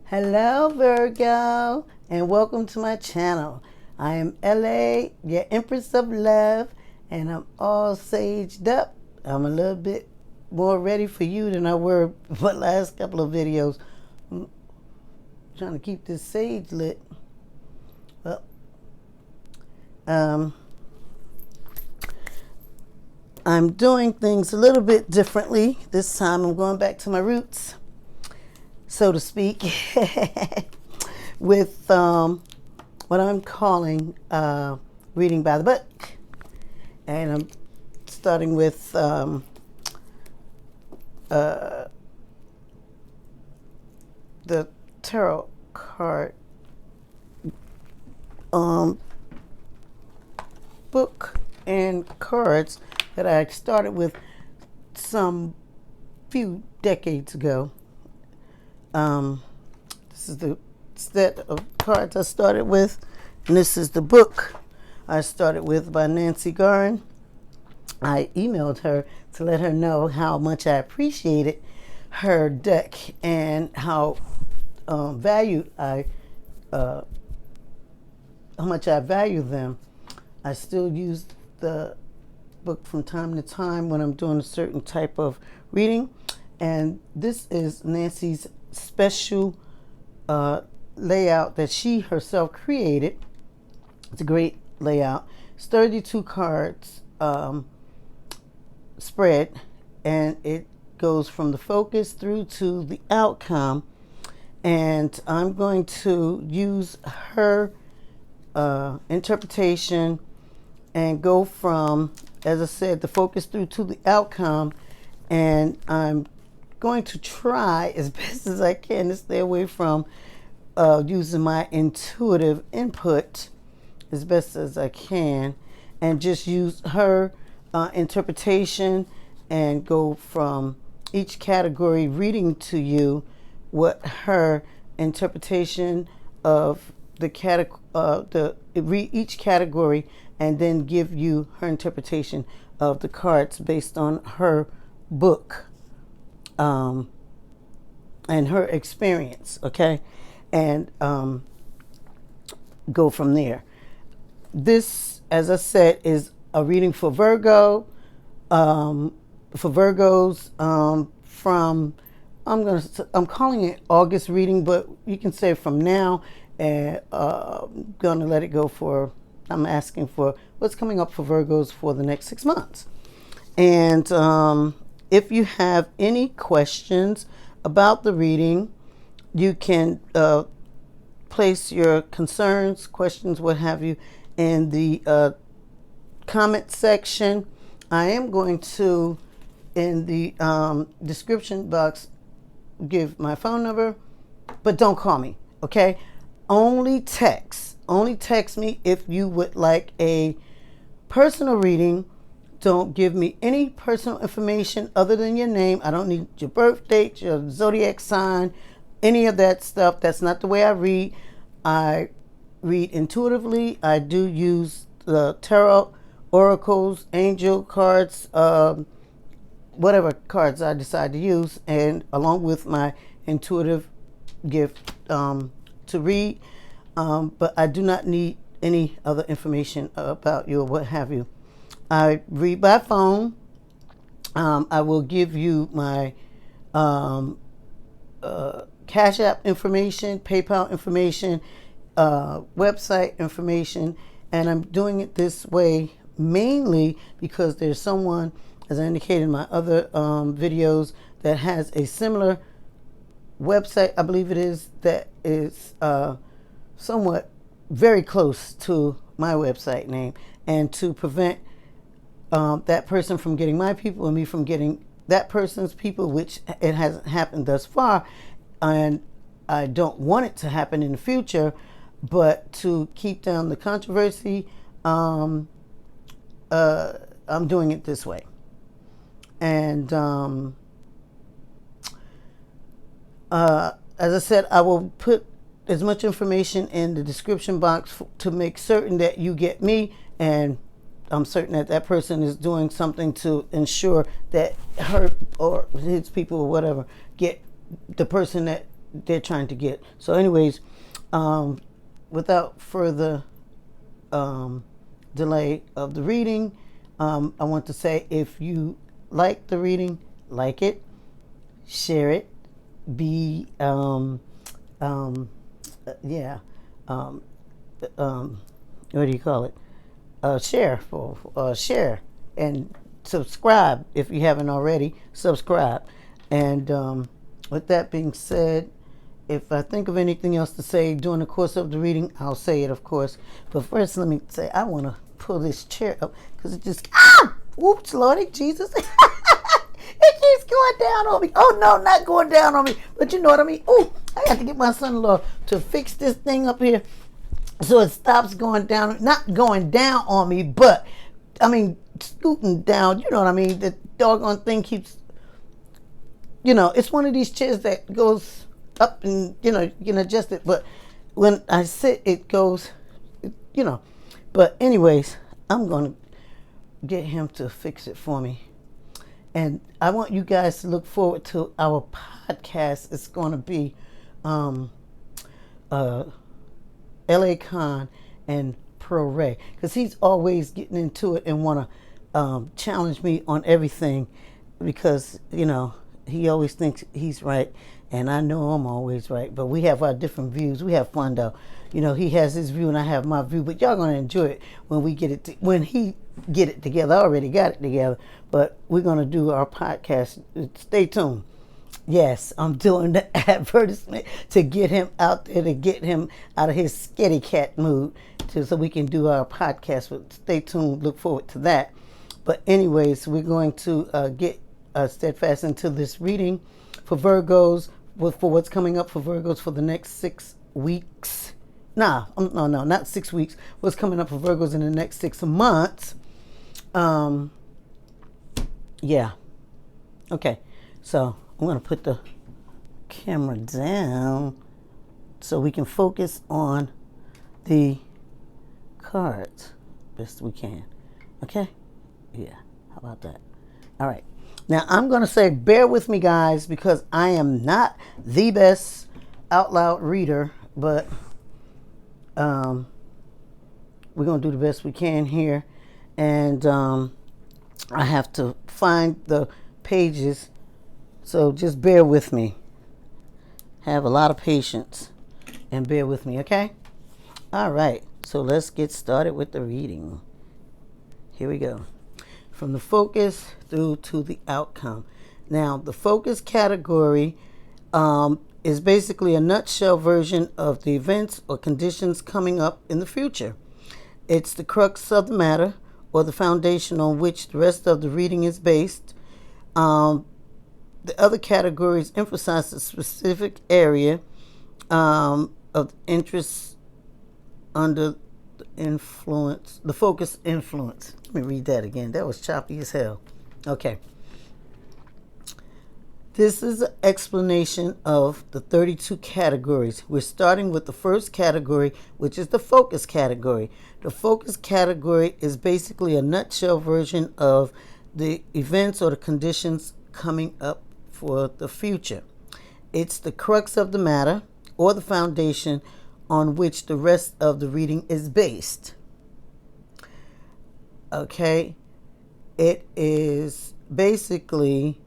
Hello, Virgo, and welcome to my channel. I am LA, your Empress of Love, and I'm all saged up. I'm a little bit more ready for you than I were for the last couple of videos. I'm trying to keep this sage lit. Well, I'm doing things a little bit differently. This time I'm going back to my roots, so to speak, with what I'm calling reading by the book. And I'm starting with the tarot card book and cards that I started with some few decades ago. This is the set of cards I started with, and this is the book I started with by Nancy Garn. I emailed her to let her know how much I appreciated her deck and how valued how much I value them. I still use the book from time to time when I'm doing a certain type of reading, and this is Nancy's special layout that she herself created. It's a great layout. It's 32 cards spread, and it goes from the focus through to the outcome. And I'm going to use her interpretation and go from, as I said, the focus through to the outcome. And I'm going to try as best as I can to stay away from using my intuitive input as best as I can, and just use her interpretation and go from each category, reading to you what her interpretation of each category, and then give you her interpretation of the cards based on her book and her experience, okay? And go from there. This, as I said, is a reading for Virgo, for Virgos from, I'm calling it August reading, but you can say from now, and I'm gonna let it go for, I'm asking for what's coming up for Virgos for the next 6 months. And if you have any questions about the reading, you can place your concerns, questions, what have you, in the comment section. I am going to, in the description box, give my phone number, but don't call me, okay? Only text me if you would like a personal reading. Don't give me any personal information other than your name. I don't need your birth date, your zodiac sign, any of that stuff. That's not the way I read. I read intuitively. I do use the tarot, oracles, angel cards, whatever cards I decide to use, and along with my intuitive gift to read. But I do not need any other information about you or what have you. I read by phone. I will give you my Cash App information, PayPal information, website information, and I'm doing it this way mainly because there's someone, as I indicated in my other videos, that has a similar website, I believe it is, that is somewhat very close to my website name, and to prevent that person from getting my people and me from getting that person's people, which it hasn't happened thus far, and I don't want it to happen in the future, but to keep down the controversy, I'm doing it this way. And as I said, I will put as much information in the description box to make certain that you get me, and I'm certain that that person is doing something to ensure that her or his people or whatever get the person that they're trying to get. So, anyways, without further delay of the reading, I want to say if you like the reading, like it, share it, be yeah, what do you call it? Share and subscribe if you haven't already. Subscribe, and with that being said, if I think of anything else to say during the course of the reading, I'll say it, of course. But first, let me say I want to pull this chair up because it just whoops, Lordy Jesus. It keeps going down on me. Oh no, not going down on me. But you know what I mean. Oh, I got to get my son-in-law to fix this thing up here so it stops going down. Not going down on me, but I mean scooting down. You know what I mean. The doggone thing keeps. It's one of these chairs that goes up and you can adjust it. But when I sit, it goes. But anyways, I'm gonna get him to fix it for me. And I want you guys to look forward to our podcast. It's going to be L.A. Khan and Pro Ray. Because he's always getting into it and want to challenge me on everything. Because, he always thinks he's right. And I know I'm always right. But we have our different views. We have fun, though. He has his view and I have my view. But y'all going to enjoy it when we get it. When he get it together. I already got it together. But we're going to do our podcast. Stay tuned. Yes, I'm doing the advertisement to get him out there, to get him out of his scaredy cat mood, so we can do our podcast. But stay tuned. Look forward to that. But anyways, we're going to get steadfast into this reading for Virgos, for what's coming up for Virgos for the next 6 weeks. No, not 6 weeks. What's coming up for Virgos in the next 6 months. Yeah. Okay. So I'm going to put the camera down so we can focus on the cards best we can. Okay? Yeah. How about that? All right. Now I'm going to say, bear with me, guys, because I am not the best out loud reader, but we're going to do the best we can here. And I have to find the pages, so just bear with me. Have a lot of patience and bear with me, okay? All right, so let's get started with the reading. Here we go. From the focus through to the outcome. Now, the focus category is basically a nutshell version of the events or conditions coming up in the future. It's the crux of the matter, or the foundation on which the rest of the reading is based. The other categories emphasize the specific area of interest under the influence, the focus influence. Let me read that again. That was choppy as hell. Okay. This is an explanation of the 32 categories. We're starting with the first category, which is the focus category. The focus category is basically a nutshell version of the events or the conditions coming up for the future. It's the crux of the matter, or the foundation on which the rest of the reading is based. Okay? It is basically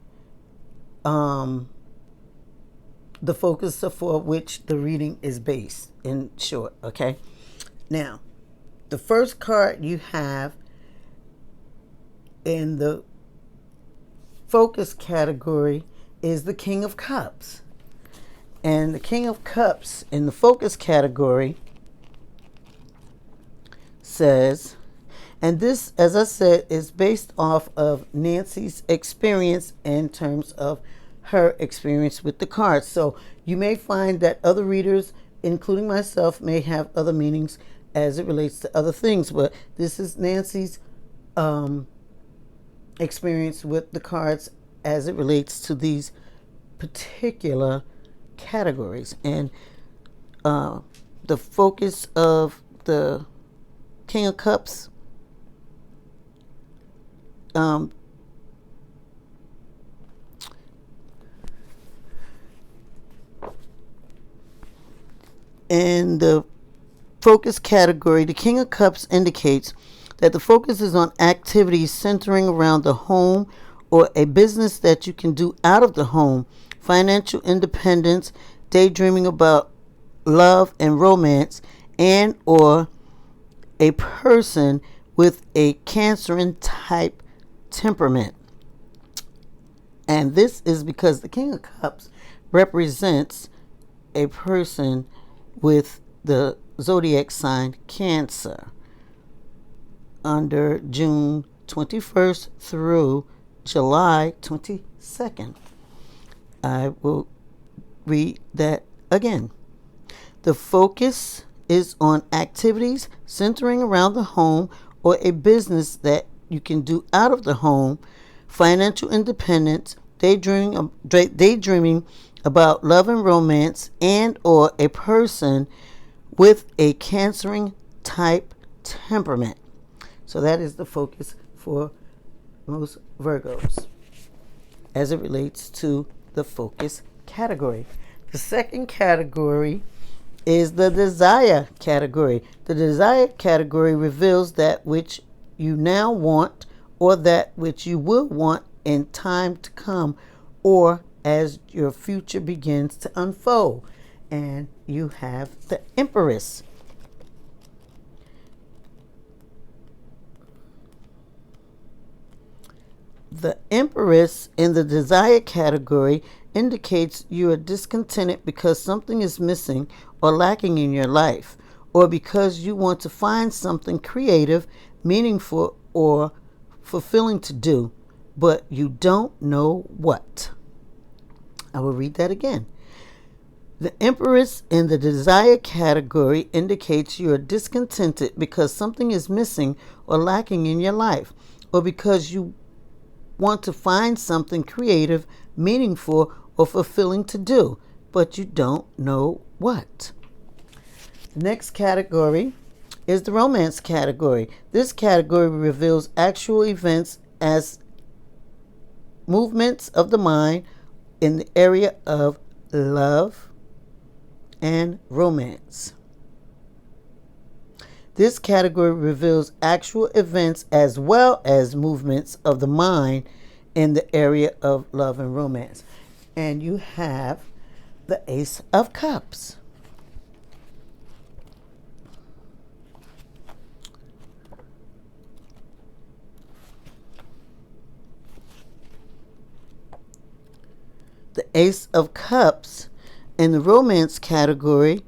the focus for which the reading is based, in short. Okay? Now, the first card you have in the focus category is the King of Cups. And the King of Cups in the focus category says, and this, as I said, is based off of Nancy's experience in terms of her experience with the cards. So you may find that other readers, including myself, may have other meanings as it relates to other things. But this is Nancy's experience with the cards as it relates to these particular categories. And the focus of the King of Cups In the focus category, the King of Cups indicates that the focus is on activities centering around the home or a business that you can do out of the home, financial independence, daydreaming about love and romance, and or a person with a Cancerian type temperament. And this is because the King of Cups represents a person with the zodiac sign Cancer under June 21st through July 22nd. I will read that again. The focus is on activities centering around the home or a business that you can do out of the home, financial independence, daydreaming about love and romance, and or a person with a Cancerian type temperament. So that is the focus for most Virgos as it relates to the focus category. The second category is the desire category. The desire category reveals that which you now want or that which you will want in time to come or as your future begins to unfold. And you have the Empress. The Empress in the desire category indicates you are discontented because something is missing or lacking in your life, or because you want to find something creative, meaningful, or fulfilling to do, but you don't know what. I will read that again. The Empress in the desire category indicates you are discontented because something is missing or lacking in your life, or because you want to find something creative, meaningful, or fulfilling to do, but you don't know what. The next category is the romance category. This category reveals actual events as movements of the mind in the area of love and romance. This category reveals actual events as well as movements of the mind in the area of love and romance. And you have the Ace of Cups. The Ace of Cups in the romance category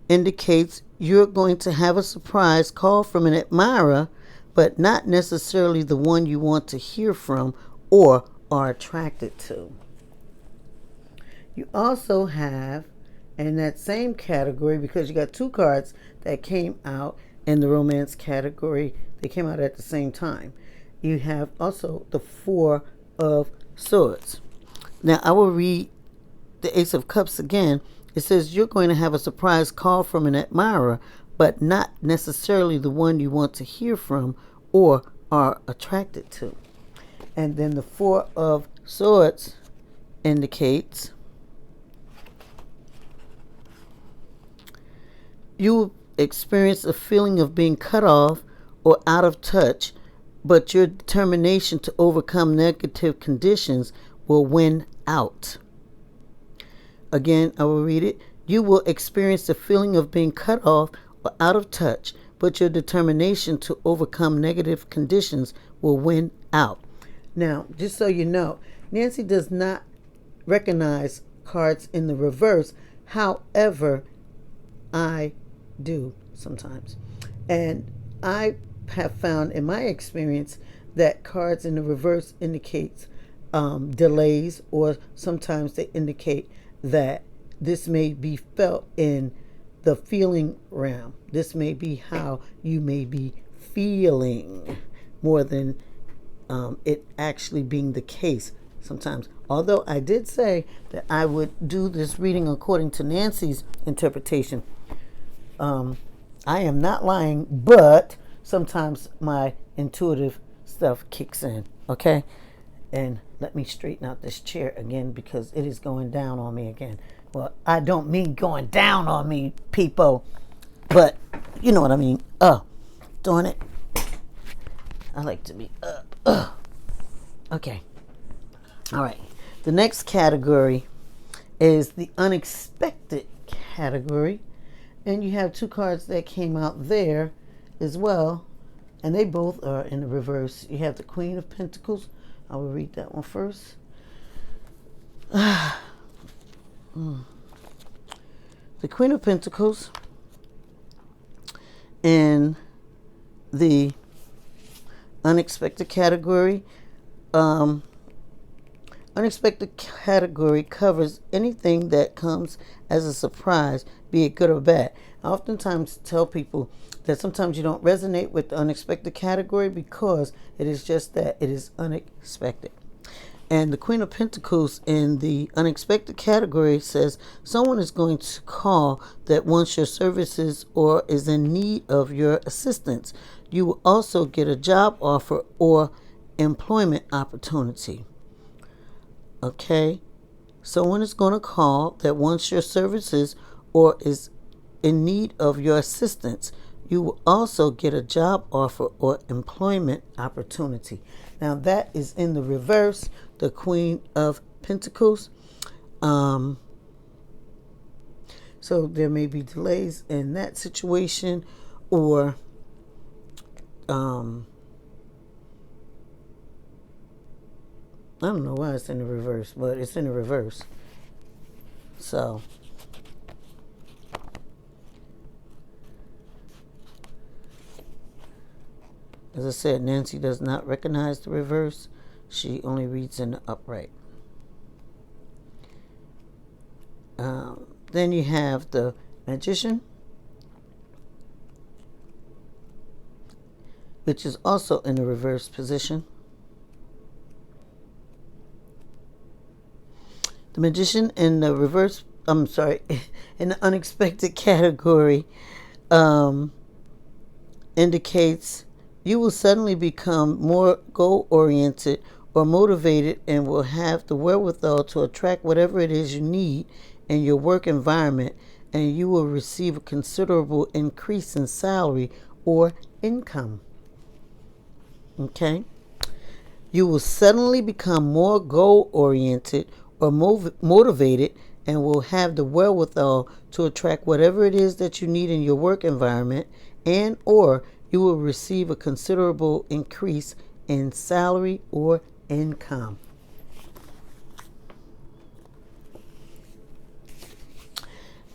indicates you're going to have a surprise call from an admirer, but not necessarily the one you want to hear from or are attracted to. You also have, in that same category, because you got two cards that came out in the romance category, they came out at the same time. You have also the Four of Swords. Now, I will read the Ace of Cups again. It says you're going to have a surprise call from an admirer, but not necessarily the one you want to hear from or are attracted to. And then the Four of Swords indicates you will experience a feeling of being cut off or out of touch, but your determination to overcome negative conditions will win out. Again, I will read it. You will experience the feeling of being cut off or out of touch, but your determination to overcome negative conditions will win out. Now, just so you know, Nancy does not recognize cards in the reverse. However, I do sometimes. And I have found in my experience that cards in the reverse indicates delays, or sometimes they indicate that this may be felt in the feeling realm. This may be how you may be feeling more than it actually being the case sometimes. Although I did say that I would do this reading according to Nancy's interpretation. I am not lying, but sometimes my intuitive stuff kicks in, okay? And let me straighten out this chair again because it is going down on me again. Well, I don't mean going down on me, people, but you know what I mean. Darn it. I like to be up. Okay. All right. The next category is the unexpected category. And you have two cards that came out there as well. And they both are in the reverse. You have the Queen of Pentacles. I will read that one first. The Queen of Pentacles in the unexpected category. Unexpected category covers anything that comes as a surprise, be it good or bad. I oftentimes tell people that sometimes you don't resonate with the unexpected category because it is just that, it is unexpected. And the Queen of Pentacles in the unexpected category says someone is going to call that wants your services or is in need of your assistance. You will also get a job offer or employment opportunity. Okay? Someone is going to call that wants your services or is in need of your assistance. You will also get a job offer or employment opportunity. Now that is in the reverse, the Queen of Pentacles. So there may be delays in that situation, or I don't know why it's in the reverse, but it's in the reverse. So as I said, Nancy does not recognize the reverse. She only reads in the upright. Then you have the Magician, which is also in the reverse position. The Magician in the reverse, in the unexpected category indicates you will suddenly become more goal-oriented or motivated and will have the wherewithal to attract whatever it is you need in your work environment, and you will receive a considerable increase in salary or income. Okay? You will suddenly become more goal-oriented or motivated and will have the wherewithal to attract whatever it is that you need in your work environment, and or you will receive a considerable increase in salary or income.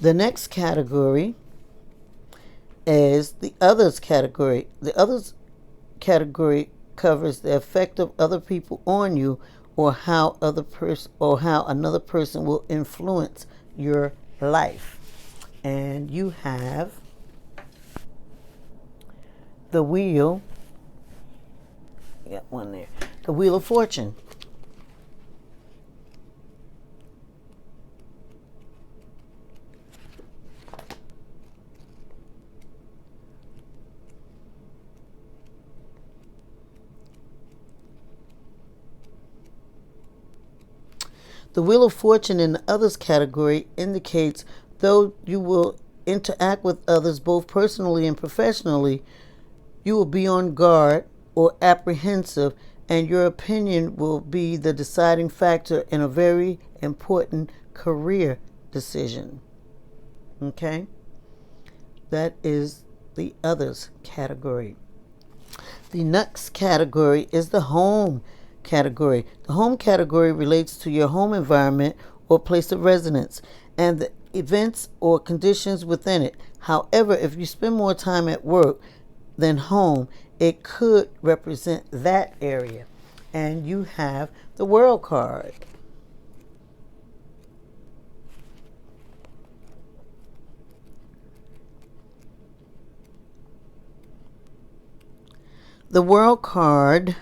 The next category is the others category. The others category covers the effect of other people on you, or how another person will influence your life. And you have the wheel. Got one there. The Wheel of Fortune. The Wheel of Fortune in the others category indicates though you will interact with others both personally and professionally, you will be on guard or apprehensive, and your opinion will be the deciding factor in a very important career decision. Okay? That is the others category. The next category is the home category. The home category relates to your home environment or place of residence and the events or conditions within it. However, if you spend more time at work than home, it could represent that area. And you have the World card. The World card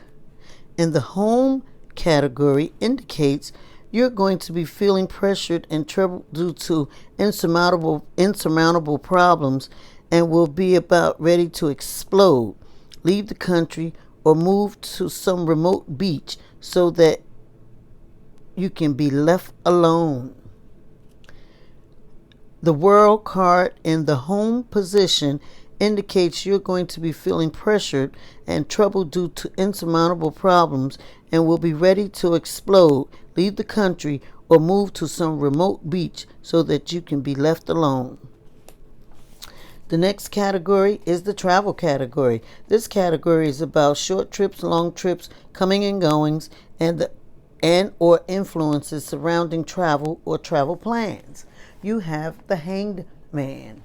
in the home category indicates you're going to be feeling pressured and troubled due to insurmountable problems and will be about ready to explode. Leave the country or move to some remote beach so that you can be left alone. The World card in the home position indicates you're going to be feeling pressured and trouble due to insurmountable problems and will be ready to explode, leave the country, or move to some remote beach so that you can be left alone. The next category is the travel category. This category is about short trips, long trips, coming and goings, and or influences surrounding travel or travel plans. You have the Hanged Man.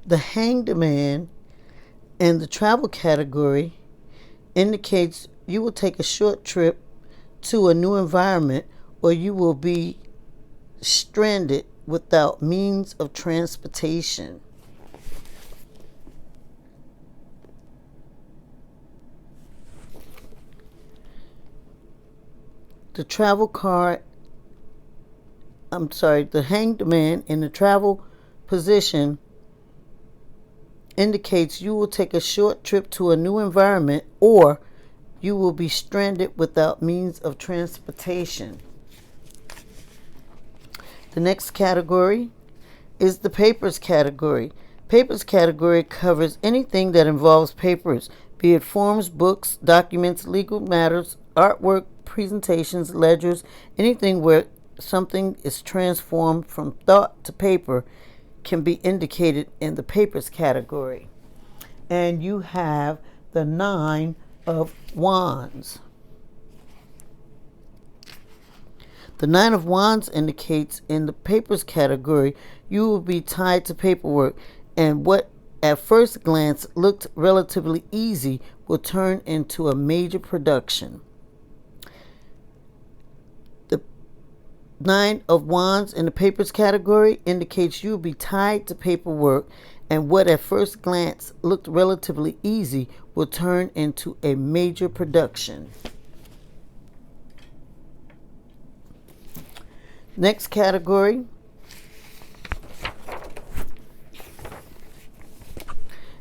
The Hanged Man in the travel category indicates you will take a short trip to a new environment or you will be stranded without means of transportation. The travel card, the Hanged Man in the travel position indicates you will take a short trip to a new environment or you will be stranded without means of transportation. The next category is the papers category. Papers category covers anything that involves papers, be it forms, books, documents, legal matters, artwork, presentations, ledgers, anything where something is transformed from thought to paper can be indicated in the papers category. And you have the Nine of Wands. The Nine of Wands indicates in the papers category you will be tied to paperwork, and what at first glance looked relatively easy will turn into a major production. Nine of Wands in the papers category indicates you will be tied to paperwork, and what at first glance looked relatively easy will turn into a major production. Next category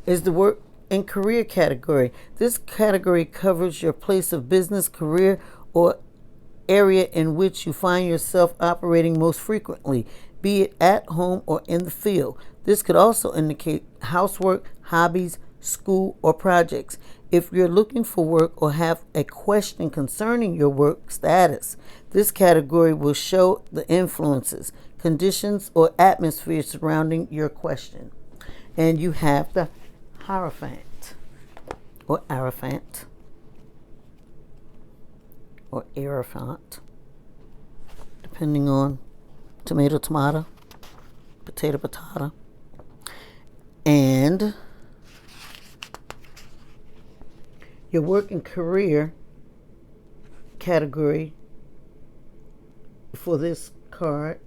is the work and career category. This category covers your place of business, career, or area in which you find yourself operating most frequently, be it at home or in the field. This could also indicate housework, hobbies, school, or projects. If you're looking for work or have a question concerning your work status, this category will show the influences, conditions, or atmosphere surrounding your question. And you have the Hierophant or Hierophant or Hierophant, depending on tomato, potato. And your work and career category for this card,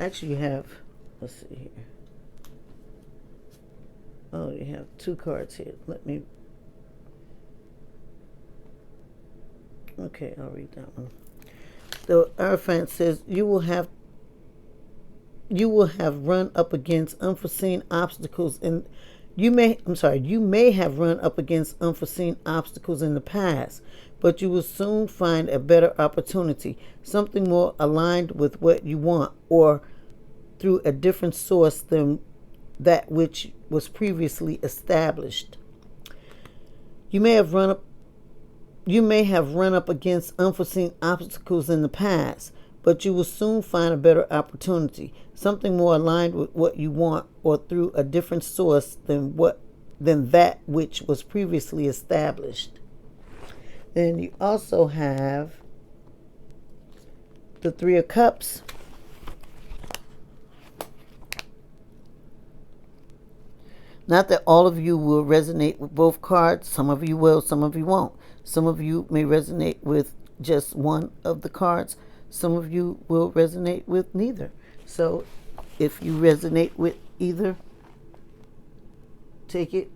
actually you have, let's see here. Oh, you have two cards here. Okay, I'll read that one. The Hierophant says you will have run up against unforeseen obstacles you may have run up against unforeseen obstacles in the past, but you will soon find a better opportunity, something more aligned with what you want, or through a different source than that which was previously established. You may have run up against unforeseen obstacles in the past, but you will soon find a better opportunity, something more aligned with what you want, or through a different source than that which was previously established. Then you also have the Three of Cups. Not that all of you will resonate with both cards. Some of you will, some of you won't. Some of you may resonate with just one of the cards. Some of you will resonate with neither. So if you resonate with either, take it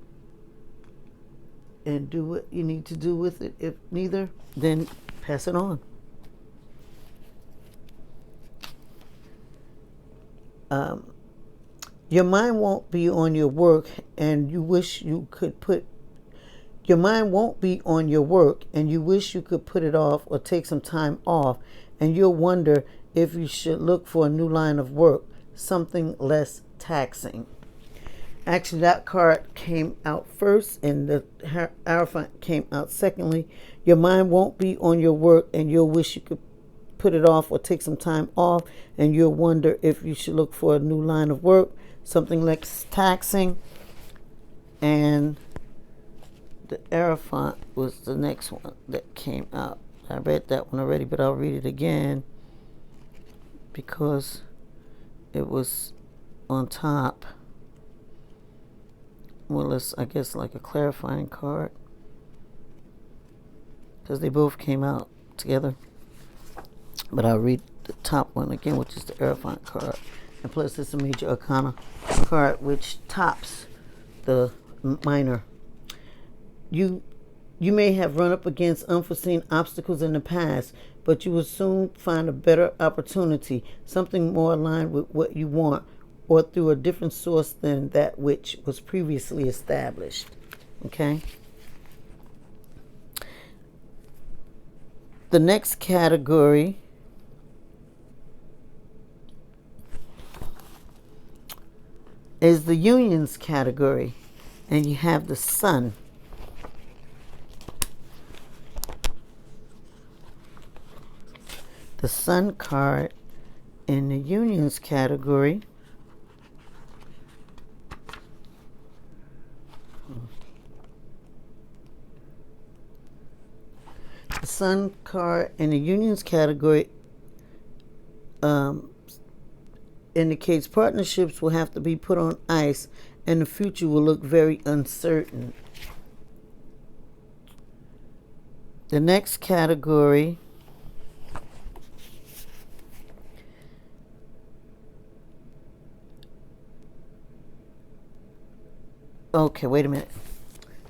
and do what you need to do with it. If neither, then pass it on. Your mind won't be on your work and you wish you could put Your mind won't be on your work and you wish you could put it off or take some time off, and you'll wonder if you should look for a new line of work, something less taxing. Actually, that card came out first and the Hierophant came out secondly. Your mind won't be on your work and you'll wish you could put it off or take some time off, and you'll wonder if you should look for a new line of work, something less taxing. And the Hierophant was the next one that came out. I read that one already, but I'll read it again because it was on top. Well, it's, I guess, like a clarifying card because they both came out together. But I'll read the top one again, which is the Hierophant card. And plus, it's a Major Arcana card, which tops the minor. You may have run up against unforeseen obstacles in the past, but you will soon find a better opportunity, something more aligned with what you want, or through a different source than that which was previously established. Okay? The next category is the unions category, and you have the Sun. The Sun card in the unions category the Sun card in the unions category indicates partnerships will have to be put on ice and the future will look very uncertain. The next category okay, wait a minute.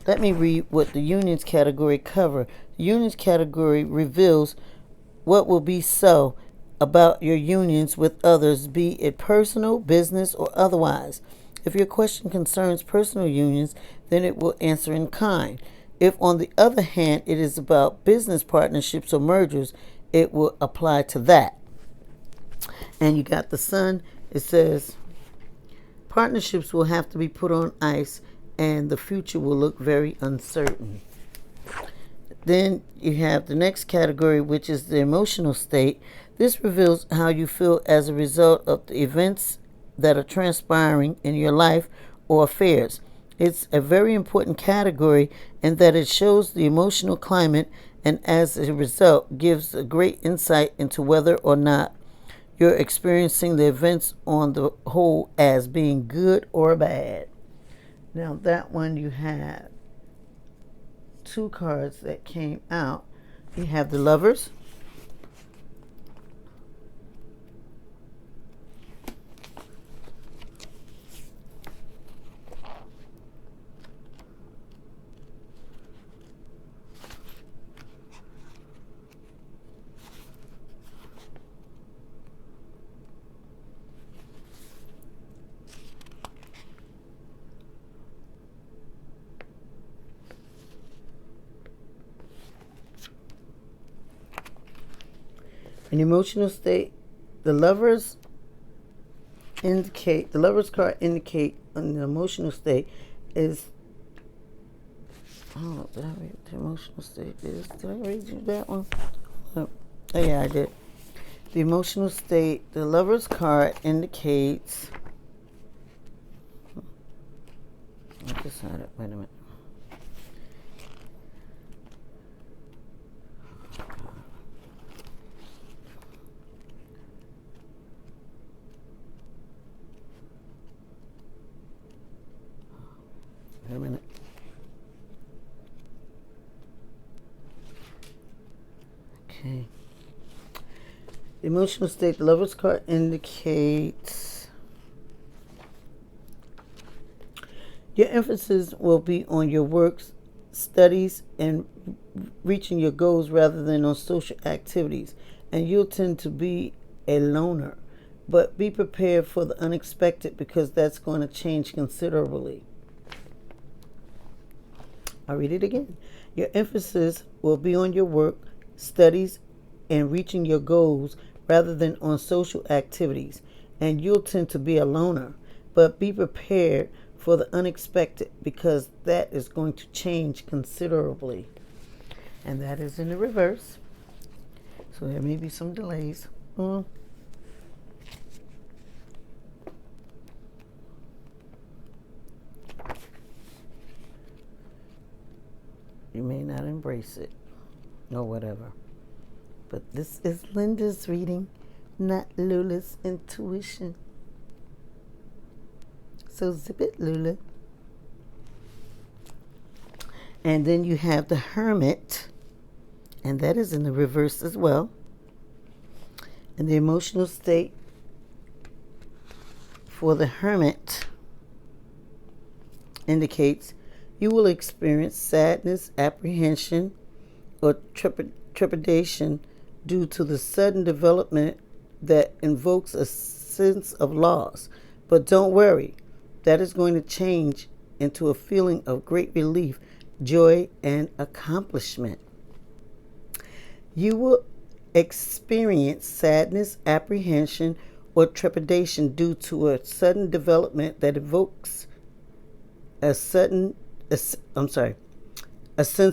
Let me read what the unions category cover. The unions category reveals what will be so about your unions with others, be it personal, business, or otherwise. If your question concerns personal unions, then it will answer in kind. If, on the other hand, it is about business partnerships or mergers, it will apply to that. And you got the Sun. It says, partnerships will have to be put on ice and the future will look very uncertain. Then you have the next category, which is the emotional state. This reveals how you feel as a result of the events that are transpiring in your life or affairs. It's a very important category in that it shows the emotional climate and as a result gives a great insight into whether or not you're experiencing the events on the whole as being good or bad. Now that one, you have two cards that came out. You have the Lovers. An emotional state. The Lovers card indicate an emotional state is, oh, did I read the emotional state? Did I read you that one? Oh, yeah, I did. The emotional state, the Lovers card indicates, I just had it, wait a minute. Wait a minute. Okay. The emotional state, the Lovers card indicates your emphasis will be on your works, studies, and reaching your goals rather than on social activities. And you'll tend to be a loner. But be prepared for the unexpected because that's going to change considerably. I'll read it again. Your emphasis will be on your work, studies, and reaching your goals rather than on social activities. And you'll tend to be a loner. But be prepared for the unexpected because that is going to change considerably. And that is in the reverse. So there may be some delays. You may not embrace it or whatever. But this is Linda's reading, not Lula's intuition. So zip it, Lula. And then you have the Hermit, and that is in the reverse as well. And the emotional state for the Hermit indicates you will experience sadness, apprehension, or trepidation due to the sudden development that invokes a sense of loss. But don't worry, that is going to change into a feeling of great relief, joy, and accomplishment. You will experience sadness, apprehension, or trepidation due to a sudden development that evokes a sense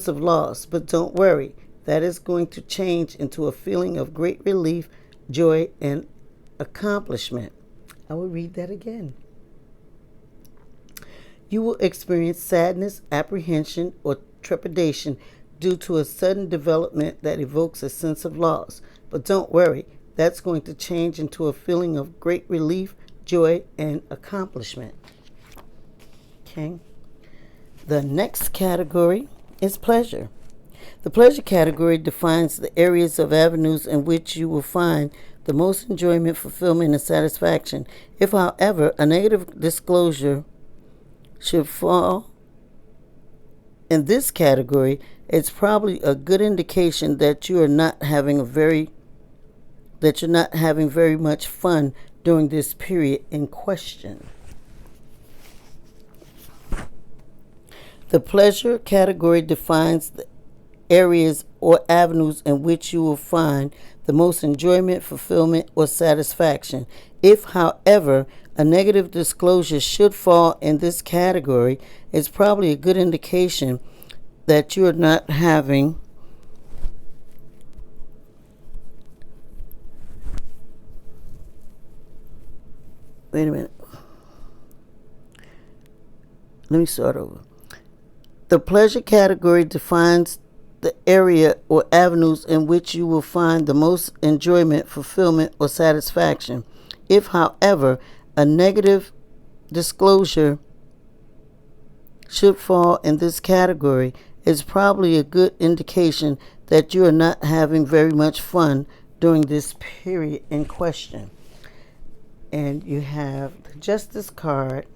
of loss. But don't worry, that is going to change into a feeling of great relief, joy, and accomplishment. I will read that again. You will experience sadness, apprehension, or trepidation due to a sudden development that evokes a sense of loss. But don't worry, that's going to change into a feeling of great relief, joy, and accomplishment. Okay. The next category is pleasure. The pleasure category defines the areas of avenues in which you will find the most enjoyment, fulfillment, and satisfaction. If, however, a negative disclosure should fall in this category, it's probably a good indication that you're not having very much fun during this period in question. The pleasure category defines the areas or avenues in which you will find the most enjoyment, fulfillment, or satisfaction. If, however, a negative disclosure should fall in this category, it's probably a good indication that you're not having Wait a minute. Let me start over. The pleasure category defines the area or avenues in which you will find the most enjoyment, fulfillment, or satisfaction. If, however, a negative disclosure should fall in this category, it's probably a good indication that you are not having very much fun during this period in question. And you have the Justice card.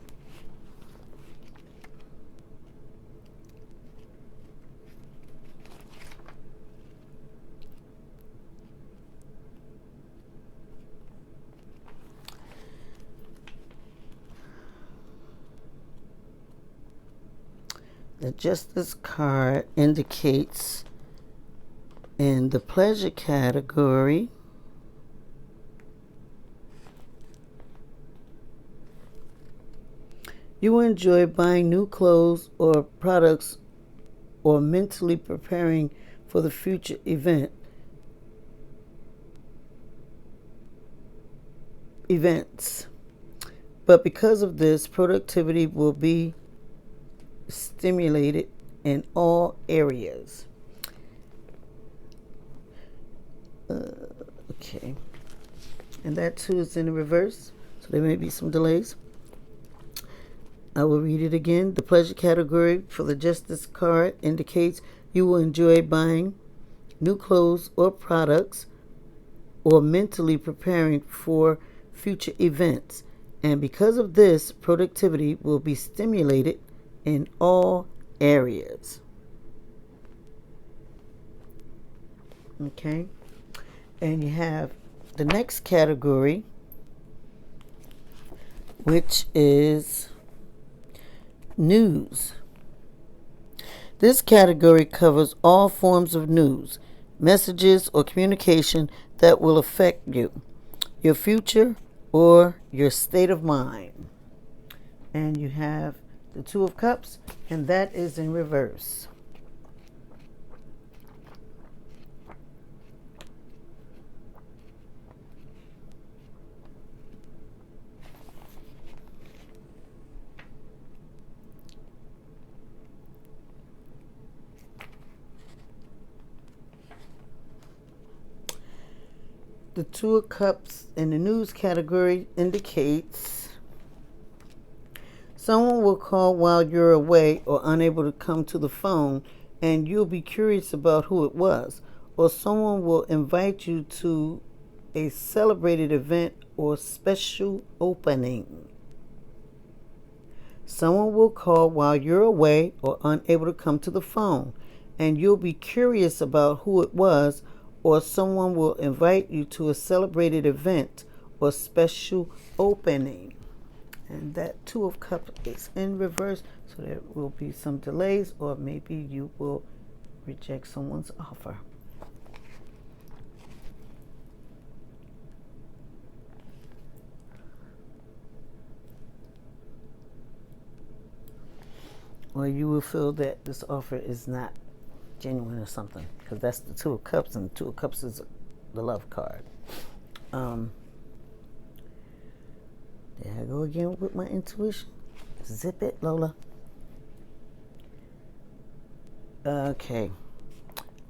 The Justice card indicates in the pleasure category you will enjoy buying new clothes or products or mentally preparing for the future events. But because of this, productivity will be stimulated in all areas. Okay. And that too is in the reverse, so there may be some delays. I will read it again. The pleasure category for the Justice card indicates you will enjoy buying new clothes or products or mentally preparing for future events. And because of this, productivity will be stimulated in all areas. Okay? And you have the next category which is news. This category covers all forms of news, messages, or communication that will affect you, your future, or your state of mind. And you have the Two of Cups, and that is in reverse. The Two of Cups in the news category indicates someone will call while you're away or unable to come to the phone, and you'll be curious about who it was. Or someone will invite you to a celebrated event or special opening. Someone will call while you're away or unable to come to the phone, and you'll be curious about who it was. Or someone will invite you to a celebrated event or special opening. And that Two of Cups is in reverse, so there will be some delays, or maybe you will reject someone's offer. Or you will feel that this offer is not genuine or something, because that's the Two of Cups, and the Two of Cups is the love card. There I go again with my intuition. Zip it, Lola. Okay.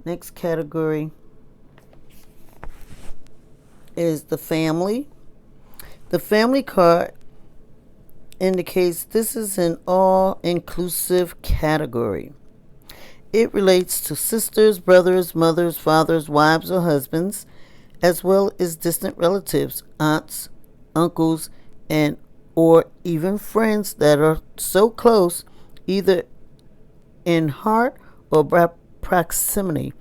Next category is the family. The family card indicates this is an all-inclusive category. It relates to sisters, brothers, mothers, fathers, wives, or husbands, as well as distant relatives, aunts, uncles, and or even friends that are so close, either in heart or by proximity,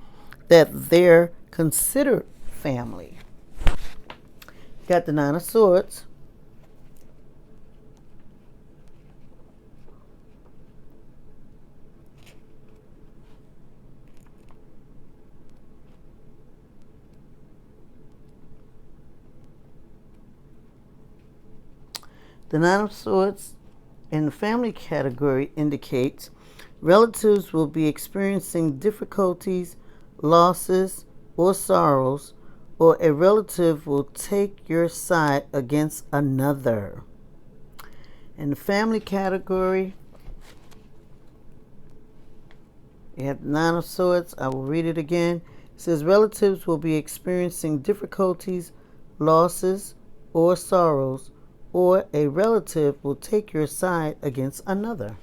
that they're considered family. Got the Nine of Swords. The Nine of Swords in the family category indicates relatives will be experiencing difficulties, losses, or sorrows, or a relative will take your side against another. In the family category, you have the Nine of Swords. I will read it again. It says relatives will be experiencing difficulties, losses, or sorrows, or a relative will take your side against another.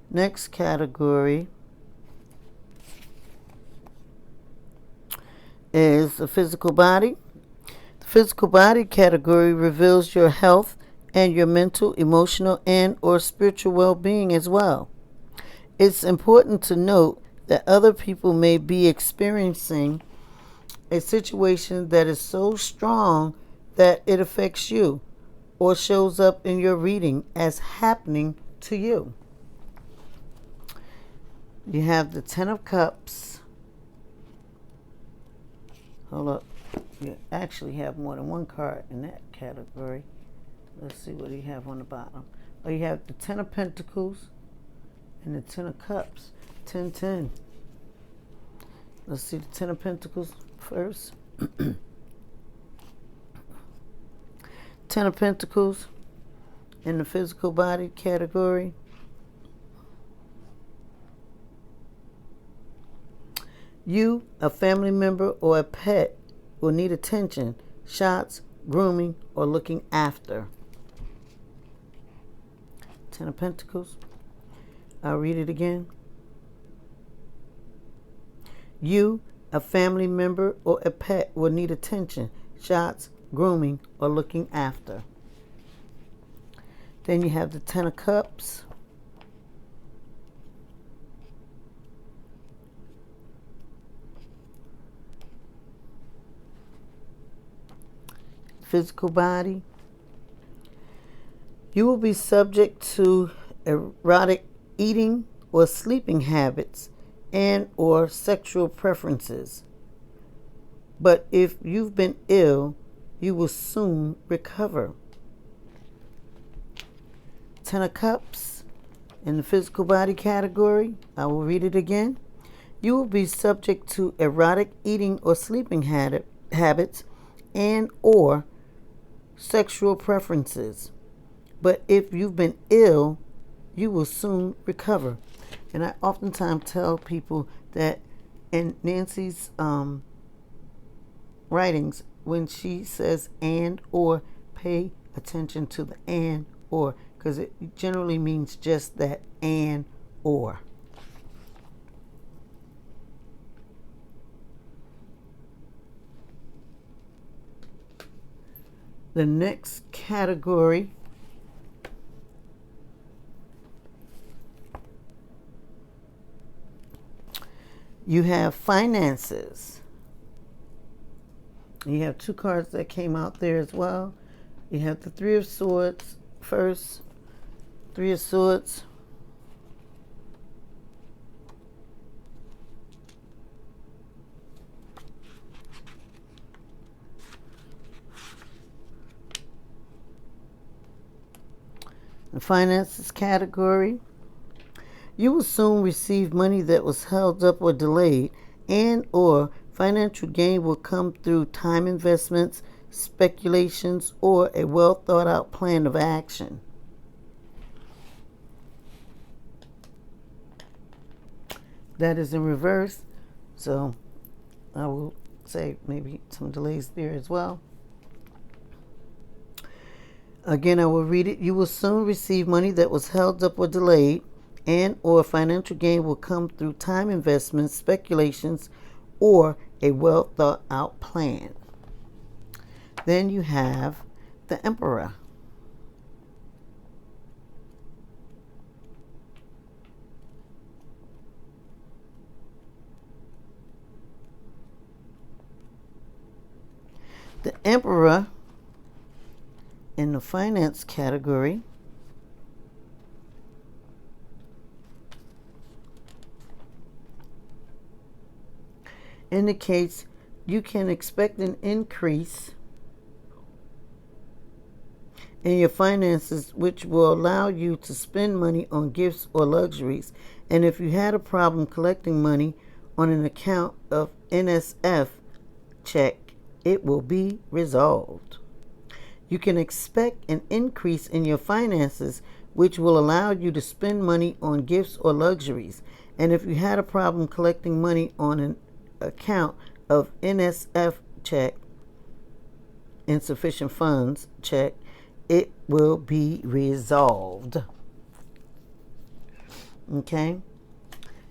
Next category is the physical body. The physical body category reveals your health and your mental, emotional, and or spiritual well-being as well. It's important to note that other people may be experiencing a situation that is so strong that it affects you or shows up in your reading as happening to you. You have the Ten of Cups. Hold up. You actually have more than one card in that category. Let's see what you have on the bottom. Oh, you have the Ten of Pentacles and the Ten of Cups. 10, 10. Let's see the Ten of Pentacles first. Ten of Pentacles in the physical body category. You, a family member, or a pet will need attention, shots, grooming, or looking after. Ten of Pentacles. I'll read it again. You, A family member or a pet will need attention, shots, grooming, or looking after. Then you have the Ten of Cups. Physical body. You will be subject to erotic eating or sleeping habits and or sexual preferences. But if you've been ill, you will soon recover. Ten of Cups in the physical body category. I will read it again. You will be subject to erotic eating or sleeping habits and or sexual preferences. But if you've been ill, you will soon recover. And I oftentimes tell people that in Nancy's writings, when she says and or, pay attention to the and or, because it generally means just that and or. The next category you have finances. You have two cards that came out there as well. You have the Three of Swords first. Three of Swords. The finances category. You will soon receive money that was held up or delayed, and or financial gain will come through time investments, speculations, or a well thought out plan of action. That is in reverse, so I will say maybe some delays there as well. Again, I will read it. You will soon receive money that was held up or delayed, and or financial gain will come through time investments, speculations, or a well thought out plan. Then you have the Emperor. The Emperor in the finance category indicates you can expect an increase in your finances, which will allow you to spend money on gifts or luxuries. And if you had a problem collecting money on an account of NSF check, it will be resolved. You can expect an increase in your finances, which will allow you to spend money on gifts or luxuries. And if you had a problem collecting money on an account of NSF check, insufficient funds check, it will be resolved. Okay.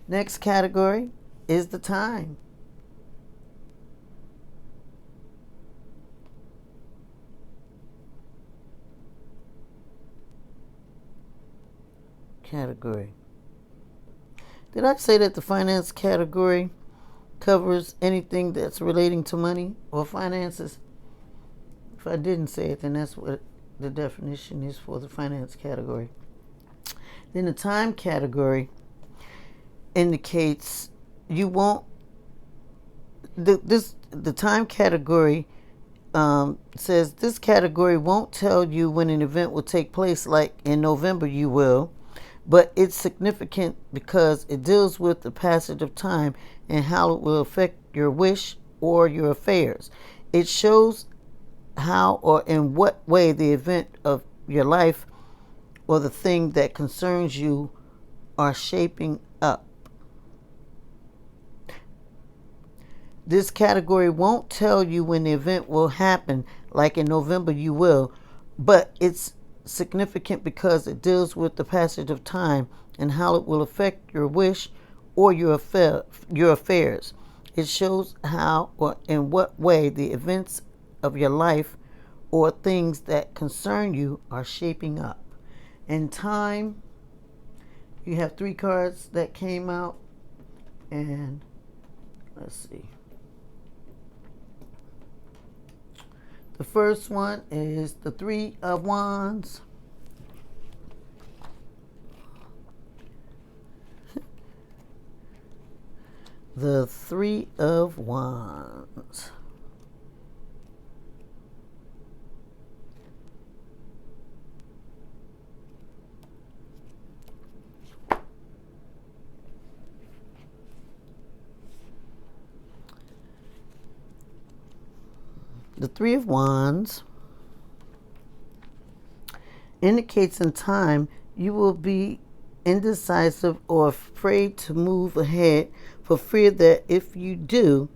Next category is the time. Category. Did I say that the finance category covers anything that's relating to money or finances? If I didn't say it, then that's what the definition is for the finance category. Then the time category indicates you won't. The time category says this category won't tell you when an event will take place, like in November you will, but it's significant because it deals with the passage of time and how it will affect your wish or your affairs. It shows how or in what way the event of your life or the thing that concerns you are shaping up. This category won't tell you when the event will happen, like in November you will, but it's significant because it deals with the passage of time and how it will affect your wish or your affairs. It shows how or in what way the events of your life or things that concern you are shaping up. In time, you have 3 cards that came out, and let's see. The first one is the 3 of Wands. The 3 of Wands. The 3 of Wands indicates in time you will be indecisive or afraid to move ahead for fear that if you do,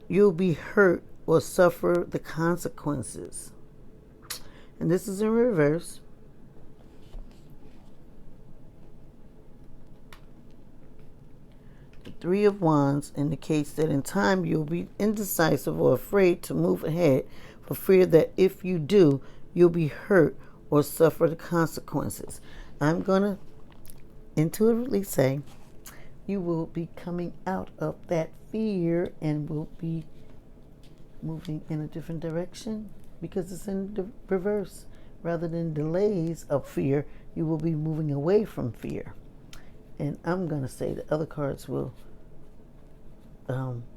you'll be hurt or suffer the consequences. And this is in reverse. The 3 of Wands indicates that in time you'll be indecisive or afraid to move ahead for fear that if you do, you'll be hurt or suffer the consequences. I'm going to intuitively say you will be coming out of that fear and will be moving in a different direction because it's in the reverse. Rather than delays of fear, you will be moving away from fear. And I'm going to say the other cards will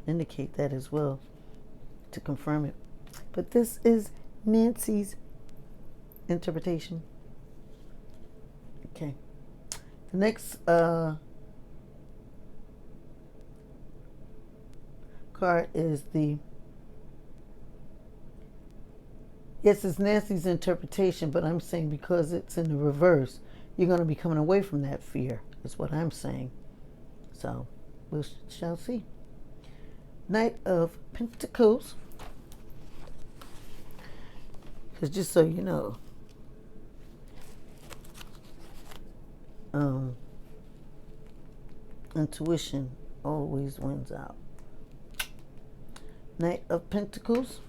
indicate that as well to confirm it. But this is Nancy's interpretation. Okay. The next card is yes, it's Nancy's interpretation, but I'm saying because it's in the reverse, you're going to be coming away from that fear, is what I'm saying. So, we shall see. Knight of Pentacles. Because just so you know, intuition always wins out. Knight of Pentacles.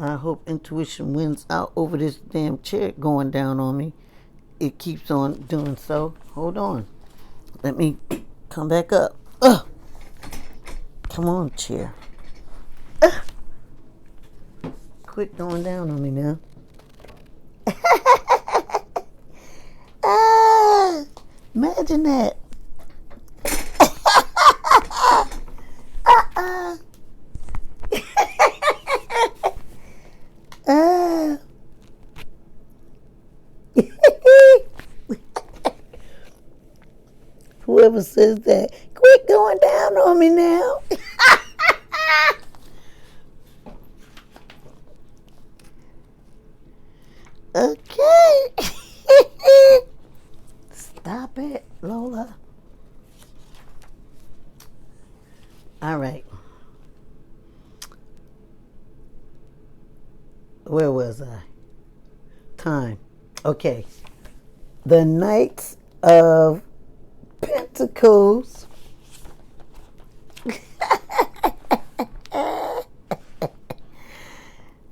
I hope intuition wins out over this damn chair going down on me. It keeps on doing so. Hold on. Let me come back up. Ugh. Come on, chair. Ugh. Quit going down on me now. Imagine that. Whoever says that, quit going down on me now. Okay. Stop it, Lola. All right. Where was I? Time. Okay. The Knights of Pentacles.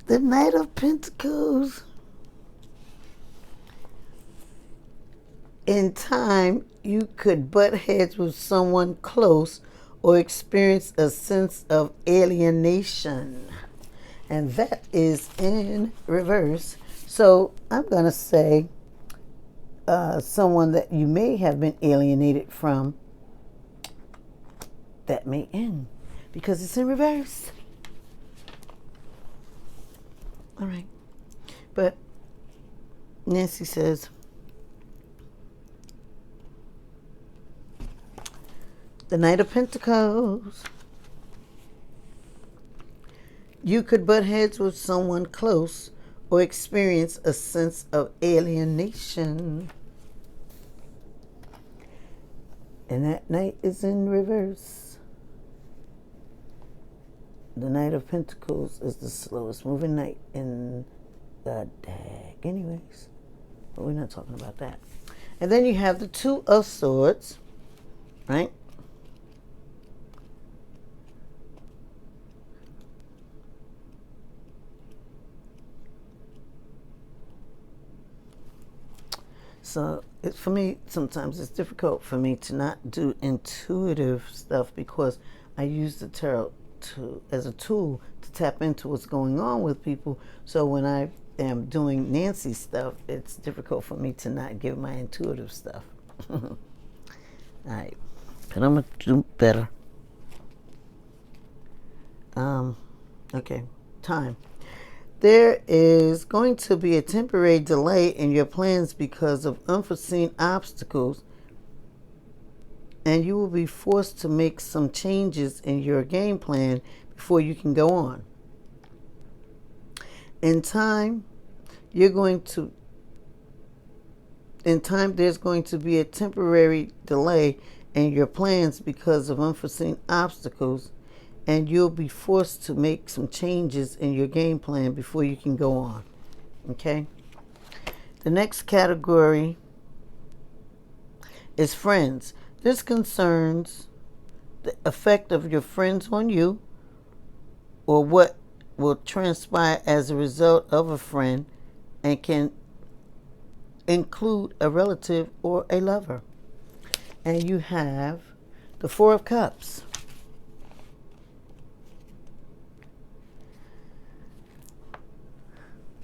The Knight of Pentacles. In time, you could butt heads with someone close or experience a sense of alienation. And that is in reverse. So I'm going to say someone that you may have been alienated from, that may end because it's in reverse. All right. But Nancy says, the Knight of Pentacles. You could butt heads with someone close or experience a sense of alienation. And that Knight is in reverse. The Knight of Pentacles is the slowest moving Knight in the dag. Anyways, but we're not talking about that. And then you have the Two of Swords, right? So for me, sometimes it's difficult for me to not do intuitive stuff because I use the tarot as a tool to tap into what's going on with people. So when I am doing Nancy stuff, it's difficult for me to not give my intuitive stuff. All right, but I'm gonna do better. Okay, time. There is going to be a temporary delay in your plans because of unforeseen obstacles, and you will be forced to make some changes in your game plan before you can go on. In time, there's going to be a temporary delay in your plans because of unforeseen obstacles, and you'll be forced to make some changes in your game plan before you can go on. Okay? The next category is friends. This concerns the effect of your friends on you, or what will transpire as a result of a friend, and can include a relative or a lover. And you have the Four of Cups.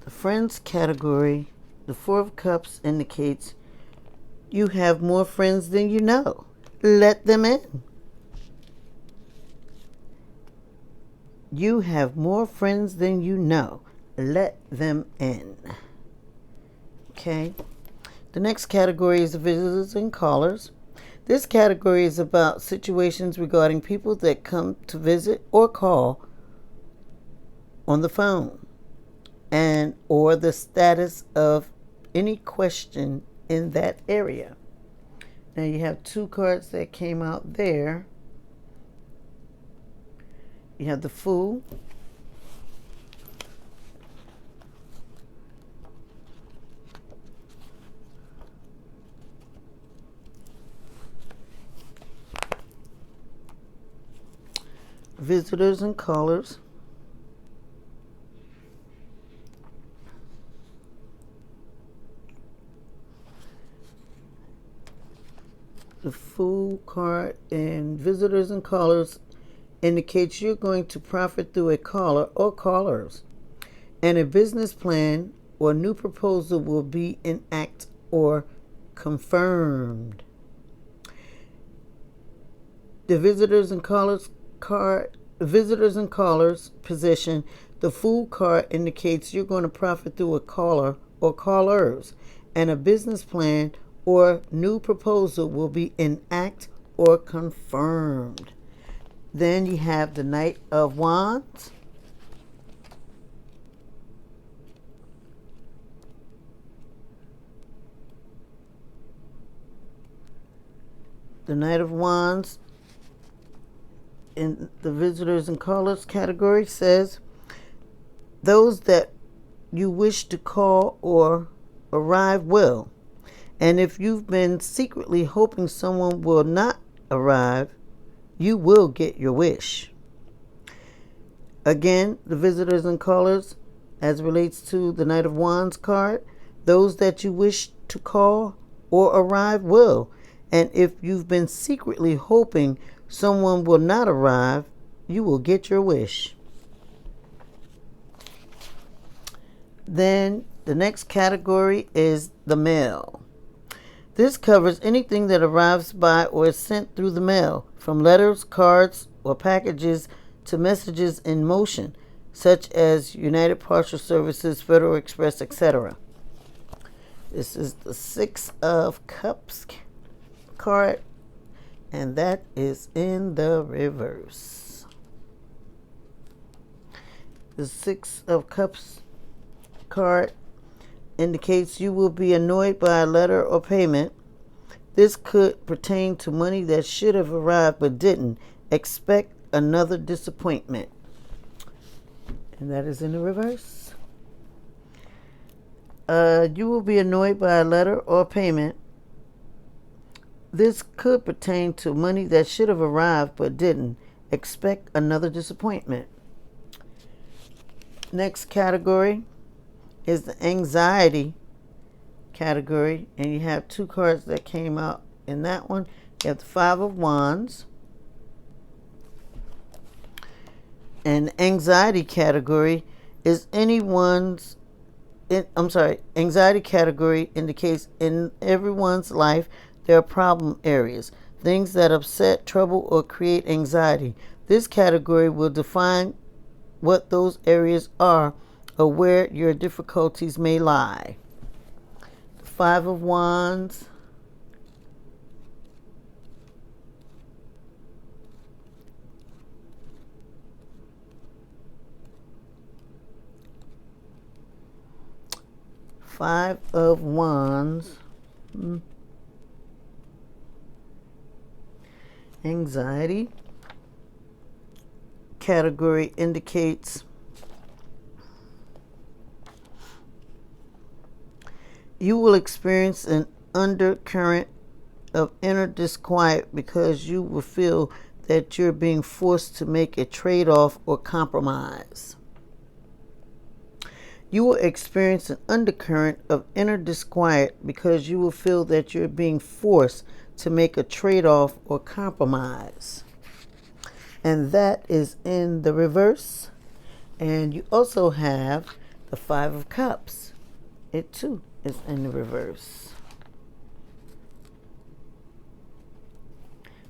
The friends category, the Four of Cups indicates you have more friends than you know. Let them in. You have more friends than you know. Let them in. Okay. The next category is visitors and callers. This category is about situations regarding people that come to visit or call on the phone, and or the status of any question in that area. Now you have two cards that came out there. You have the Fool, visitors and callers, the Fool card and visitors and callers indicates you're going to profit through a caller or callers, and a business plan or new proposal will be enacted or confirmed. The visitors and callers position, the Fool card indicates you're going to profit through a caller or callers, and a business plan or new proposal will be enacted or confirmed. Then you have the Knight of Wands. The Knight of Wands in the visitors and callers category says, those that you wish to call or arrive will. And if you've been secretly hoping someone will not arrive, you will get your wish. Again, the visitors and callers, as relates to the Knight of Wands card, those that you wish to call or arrive will. And if you've been secretly hoping someone will not arrive, you will get your wish. Then the next category is the mail. This covers anything that arrives by or is sent through the mail, from letters, cards, or packages to messages in motion, such as United Parcel Services, Federal Express, etc. This is the Six of Cups card, and that is in the reverse. The Six of Cups card indicates you will be annoyed by a letter or payment. This could pertain to money that should have arrived but didn't. Expect another disappointment. And that is in the reverse. You will be annoyed by a letter or payment. This could pertain to money that should have arrived but didn't. Expect another disappointment. Next category is the anxiety category, and you have two cards that came out in that one. You have the Five of Wands, and anxiety category is anyone's. Anxiety category indicates in everyone's life there are problem areas, things that upset, trouble, or create anxiety. This category will define what those areas are or where your difficulties may lie. The Five of Wands, Five of Wands, anxiety category indicates you will experience an undercurrent of inner disquiet because you will feel that you're being forced to make a trade-off or compromise. You will experience an undercurrent of inner disquiet because you will feel that you're being forced to make a trade-off or compromise. And that is in the reverse. And you also have the Five of Cups. It too is in the reverse.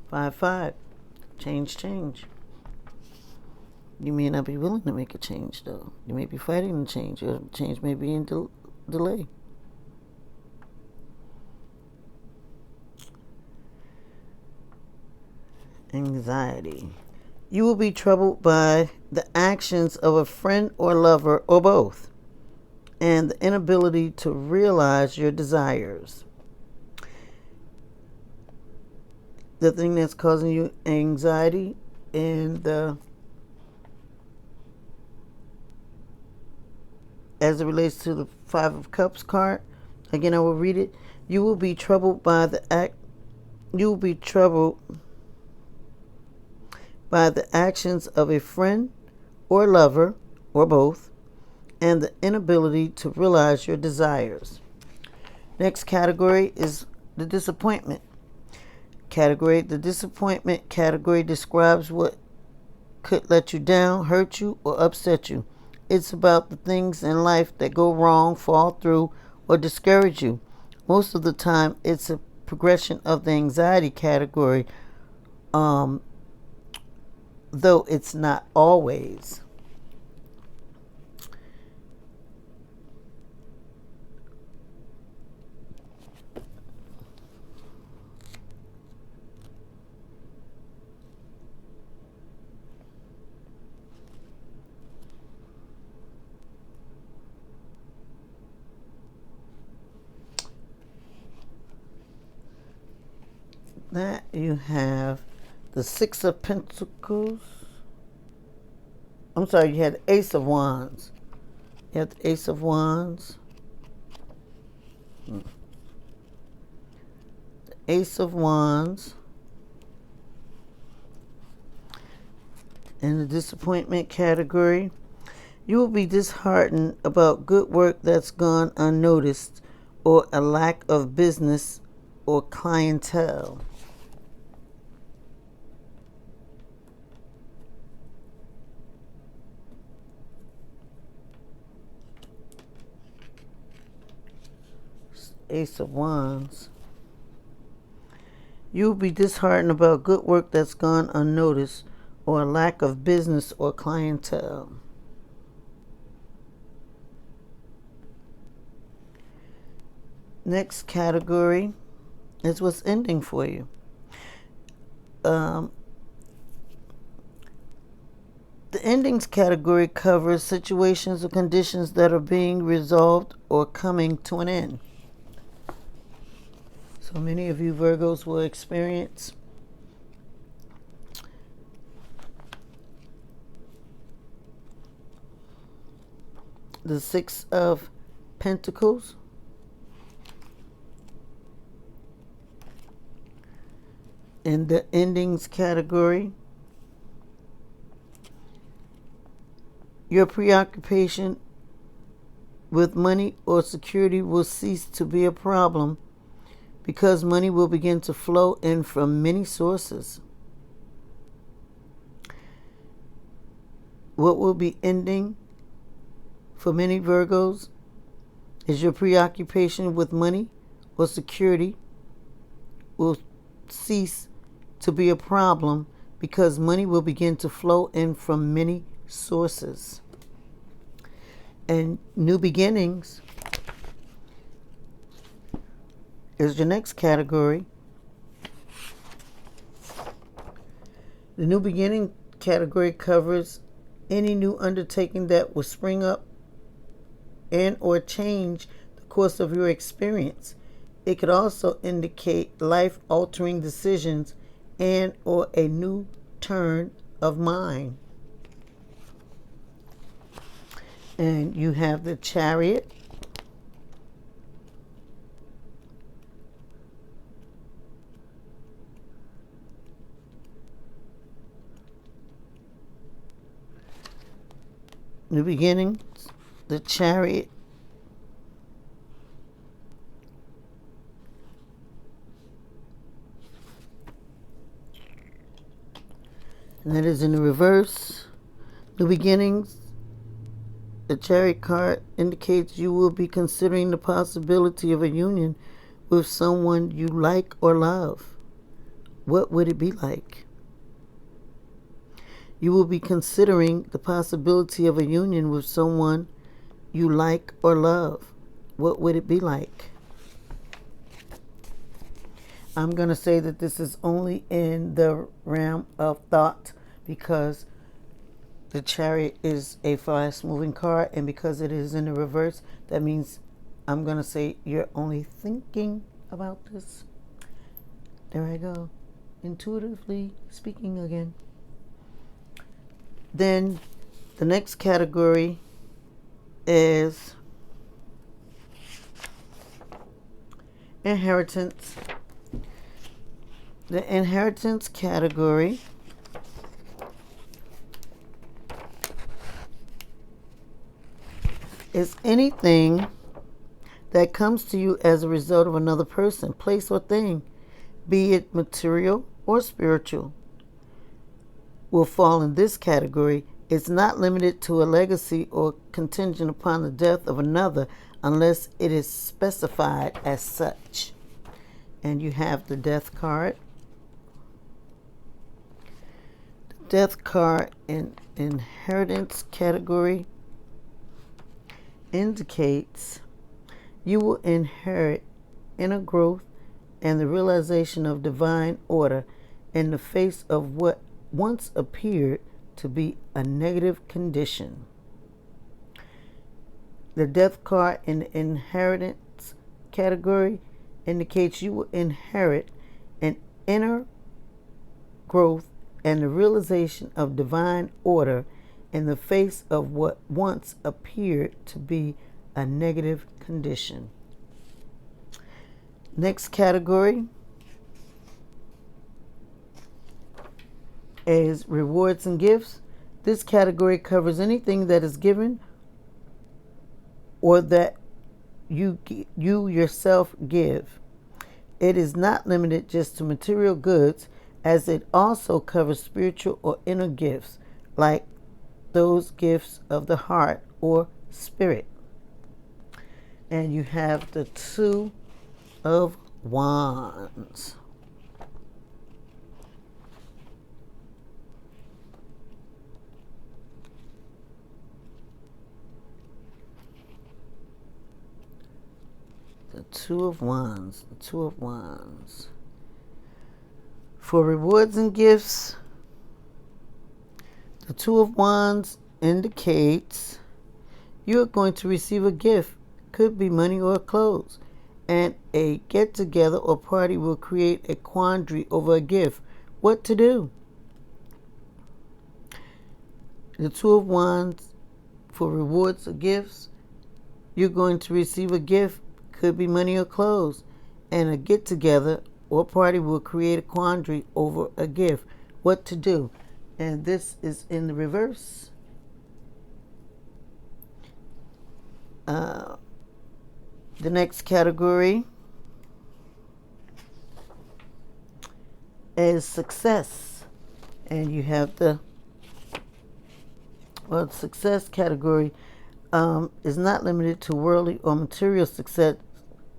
5-5. Change. You may not be willing to make a change, though. You may be fighting the change. Your change may be in delay. Anxiety. You will be troubled by the actions of a friend or lover or both, and the inability to realize your desires. The thing that's causing you anxiety and as it relates to the Five of Cups card, again I will read it. You will be troubled by the actions of a friend or lover or both, and the inability to realize your desires. Next category is the disappointment category. The disappointment category describes what could let you down, hurt you, or upset you. It's about the things in life that go wrong, fall through, or discourage you. Most of the time, it's a progression of the anxiety category, though it's not always. That you have the Six of Pentacles. I'm sorry, you had the Ace of Wands. You have the Ace of Wands. The Ace of Wands. In the disappointment category, you will be disheartened about good work that's gone unnoticed or a lack of business or clientele. Ace of Wands. You'll be disheartened about good work that's gone unnoticed or a lack of business or clientele. Next category is what's ending for you. The endings category covers situations or conditions that are being resolved or coming to an end. So many of you Virgos will experience the Six of Pentacles. In the endings category, your preoccupation with money or security will cease to be a problem because money will begin to flow in from many sources. What will be ending for many Virgos is your preoccupation with money or security will cease to be a problem because money will begin to flow in from many sources. And new beginnings is your next category. The new beginning category covers any new undertaking that will spring up and or change the course of your experience. It could also indicate life-altering decisions and or a new turn of mind. And you have the Chariot. New beginnings, the Chariot. And that is in the reverse. New beginnings. The Chariot card indicates you will be considering the possibility of a union with someone you like or love. What would it be like? You will be considering the possibility of a union with someone you like or love. What would it be like? I'm going to say that this is only in the realm of thought because the Chariot is a fast-moving card, and because it is in the reverse, that means I'm going to say you're only thinking about this. There I go. Intuitively speaking again. Then the next category is inheritance. The inheritance category is anything that comes to you as a result of another person, place, or thing, be it material or spiritual, will fall in this category. It's not limited to a legacy or contingent upon the death of another unless it is specified as such. And you have the Death card. The Death card in inheritance category indicates you will inherit inner growth and the realization of divine order in the face of what once appeared to be a negative condition. The Death card in the inheritance category indicates you will inherit an inner growth and the realization of divine order in the face of what once appeared to be a negative condition. Next category is rewards and gifts. This category covers anything that is given or that you yourself give. It is not limited just to material goods, as it also covers spiritual or inner gifts, like those gifts of the heart or spirit. And you have the Two of Wands. The Two of Wands. The Two of Wands. For rewards and gifts, the Two of Wands indicates you're going to receive a gift. Could be money or clothes. And a get-together or party will create a quandary over a gift. What to do? The Two of Wands for rewards or gifts You're going to receive a gift, could be money or clothes, and a get together or party will create a quandary over a gift. What to do? And this is in the reverse. The next category is success. And you have the success category is not limited to worldly or material success.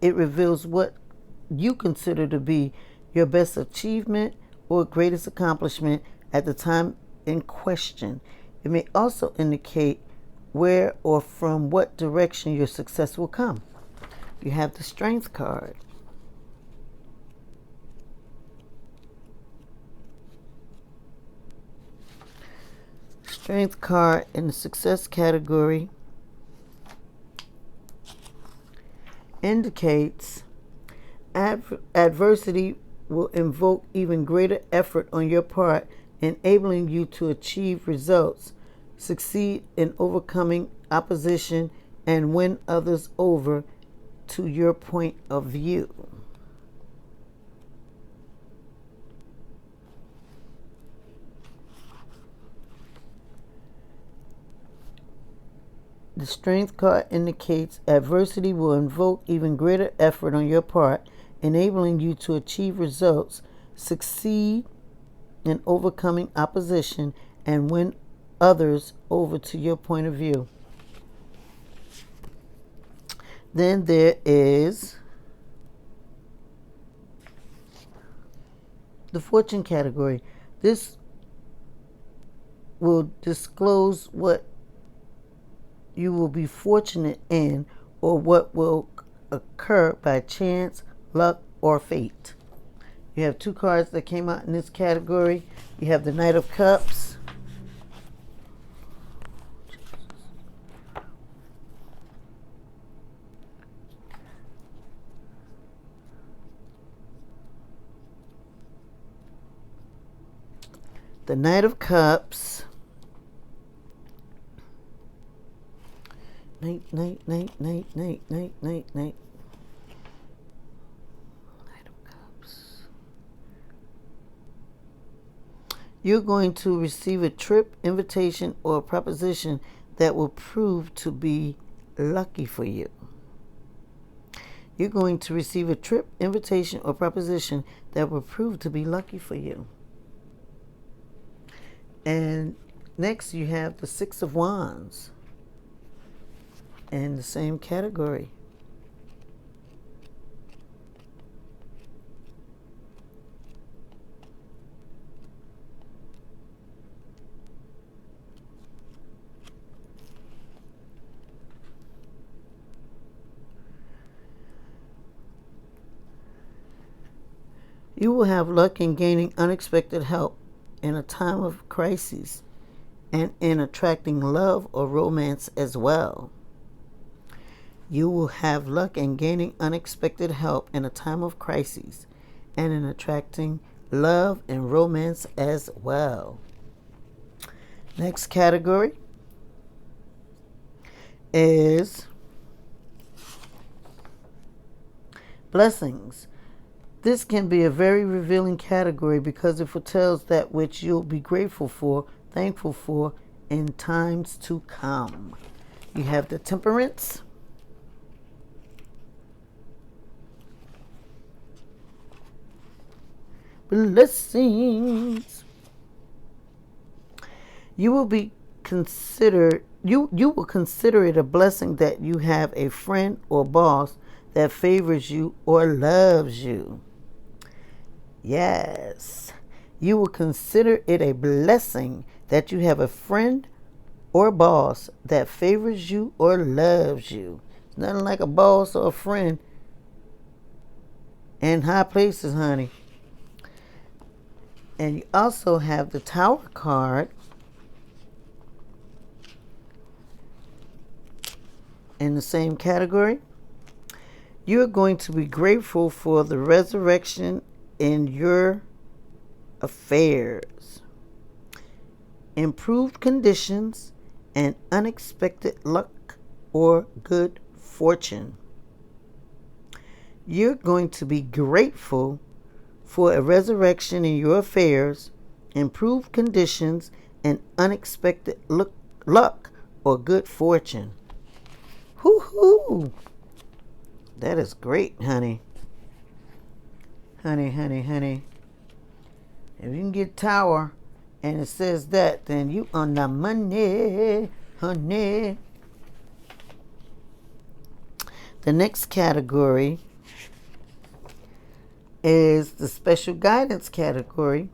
It reveals what you consider to be your best achievement or greatest accomplishment at the time in question. It may also indicate where or from what direction your success will come. You have the Strength card. Strength card in the success category indicates adversity will invoke even greater effort on your part, enabling you to achieve results, succeed in overcoming opposition, and win others over to your point of view. The Strength card indicates adversity will invoke even greater effort on your part, enabling you to achieve results, succeed in overcoming opposition, and win others over to your point of view. Then there is the Fortune category. This will disclose what you will be fortunate in or what will occur by chance, luck, or fate. You have two cards that came out in this category. You have the Knight of Cups. The Knight of Cups. Knight. Knight of Cups. You're going to receive a trip, invitation, or a proposition that will prove to be lucky for you. You're going to receive a trip, invitation, or proposition that will prove to be lucky for you. And next you have the Six of Wands in the same category. You will have luck in gaining unexpected help in a time of crisis and in attracting love or romance as well. You will have luck in gaining unexpected help in a time of crisis and in attracting love and romance as well. Next category is blessings. This can be a very revealing category because it foretells that which you'll be grateful for, thankful for in times to come. You have the Temperance. Blessings. You will consider it a blessing that you have a friend or boss that favors you or loves you. Yes, you will consider it a blessing that you have a friend or boss that favors you or loves you. It's nothing like a boss or a friend in high places, honey. And you also have the Tower card in the same category. You're going to be grateful for the resurrection in your affairs, improved conditions, and unexpected luck or good fortune. You're going to be grateful for a resurrection in your affairs, improved conditions, and unexpected luck or good fortune. Hoo-hoo! That is great, honey. Honey. If you can get Tower and it says that, then you on the money, honey. The next category is the special guidance category.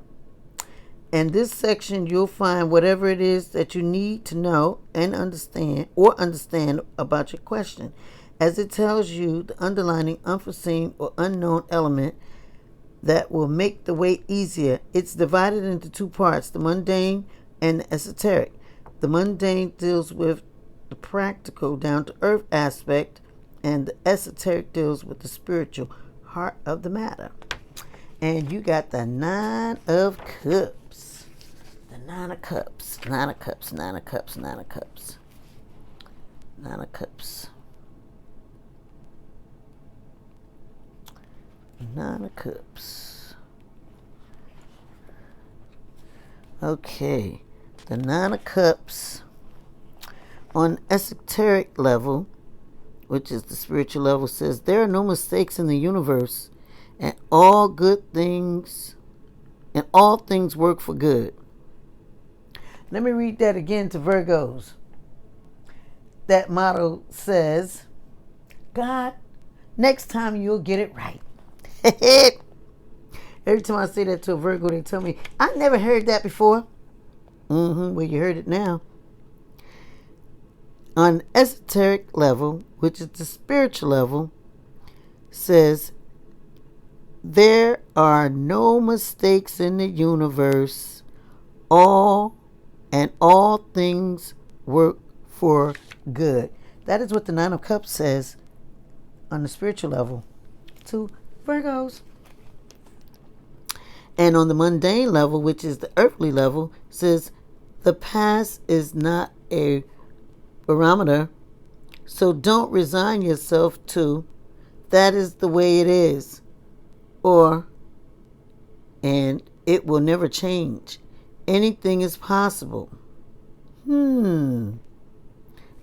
In this section, you'll find whatever it is that you need to know and understand about your question, as it tells you the underlying unforeseen or unknown element that will make the way easier. It's divided into two parts, the mundane and the esoteric. The mundane deals with the practical, down-to-earth aspect, and the esoteric deals with the spiritual heart of the matter. And you got the Nine of Cups. The Nine of Cups. Nine of Cups. Nine of Cups. Nine of Cups. Nine of Cups. Nine of Cups. Okay. The Nine of Cups on esoteric level, which is the spiritual level, says there are no mistakes in the universe, and all things work for good. Let me read that again to Virgos. That motto says, God, next time you'll get it right. Every time I say that to a Virgo, they tell me, I never heard that before. Well, you heard it now. On esoteric level, which is the spiritual level, says there are no mistakes in the universe. All things work for good. That is what the Nine of Cups says on the spiritual level to Virgos. And on the mundane level, which is the earthly level, says the past is not a barometer, so don't resign yourself to that is the way it is, and it will never change. Anything is possible.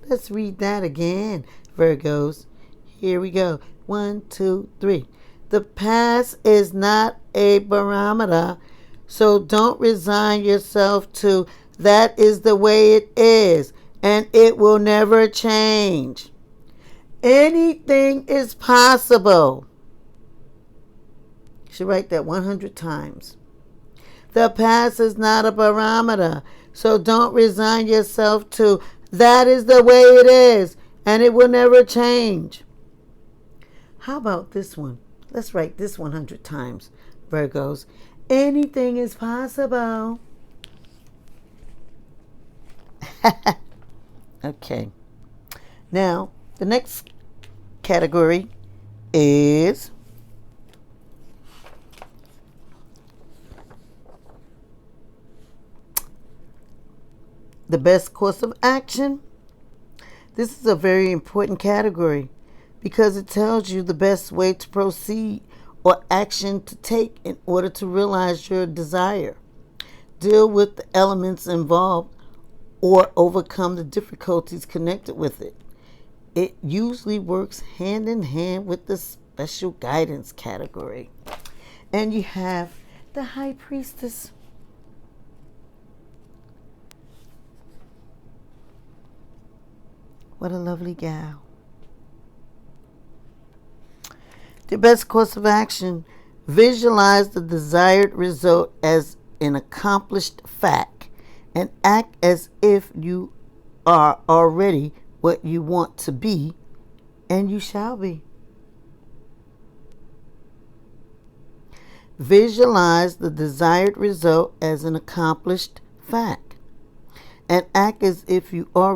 Let's read that again, Virgos. Here we go. 1, 2, 3. The past is not a barometer, so don't resign yourself to that is the way it is, and it will never change. Anything is possible. You should write that 100 times. The past is not a barometer, so don't resign yourself to that is the way it is, and it will never change. How about this one? Let's write this 100 times, Virgos. Anything is possible. Okay. Now, the next category is the best course of action. This is a very important category because it tells you the best way to proceed or action to take in order to realize your desire, deal with the elements involved, or overcome the difficulties connected with it. It usually works hand in hand with the special guidance category. And you have the High Priestess. What a lovely gal. The best course of action: visualize the desired result as an accomplished fact and act as if you are already what you want to be, and you shall be. Visualize the desired result as an accomplished fact and act as if you are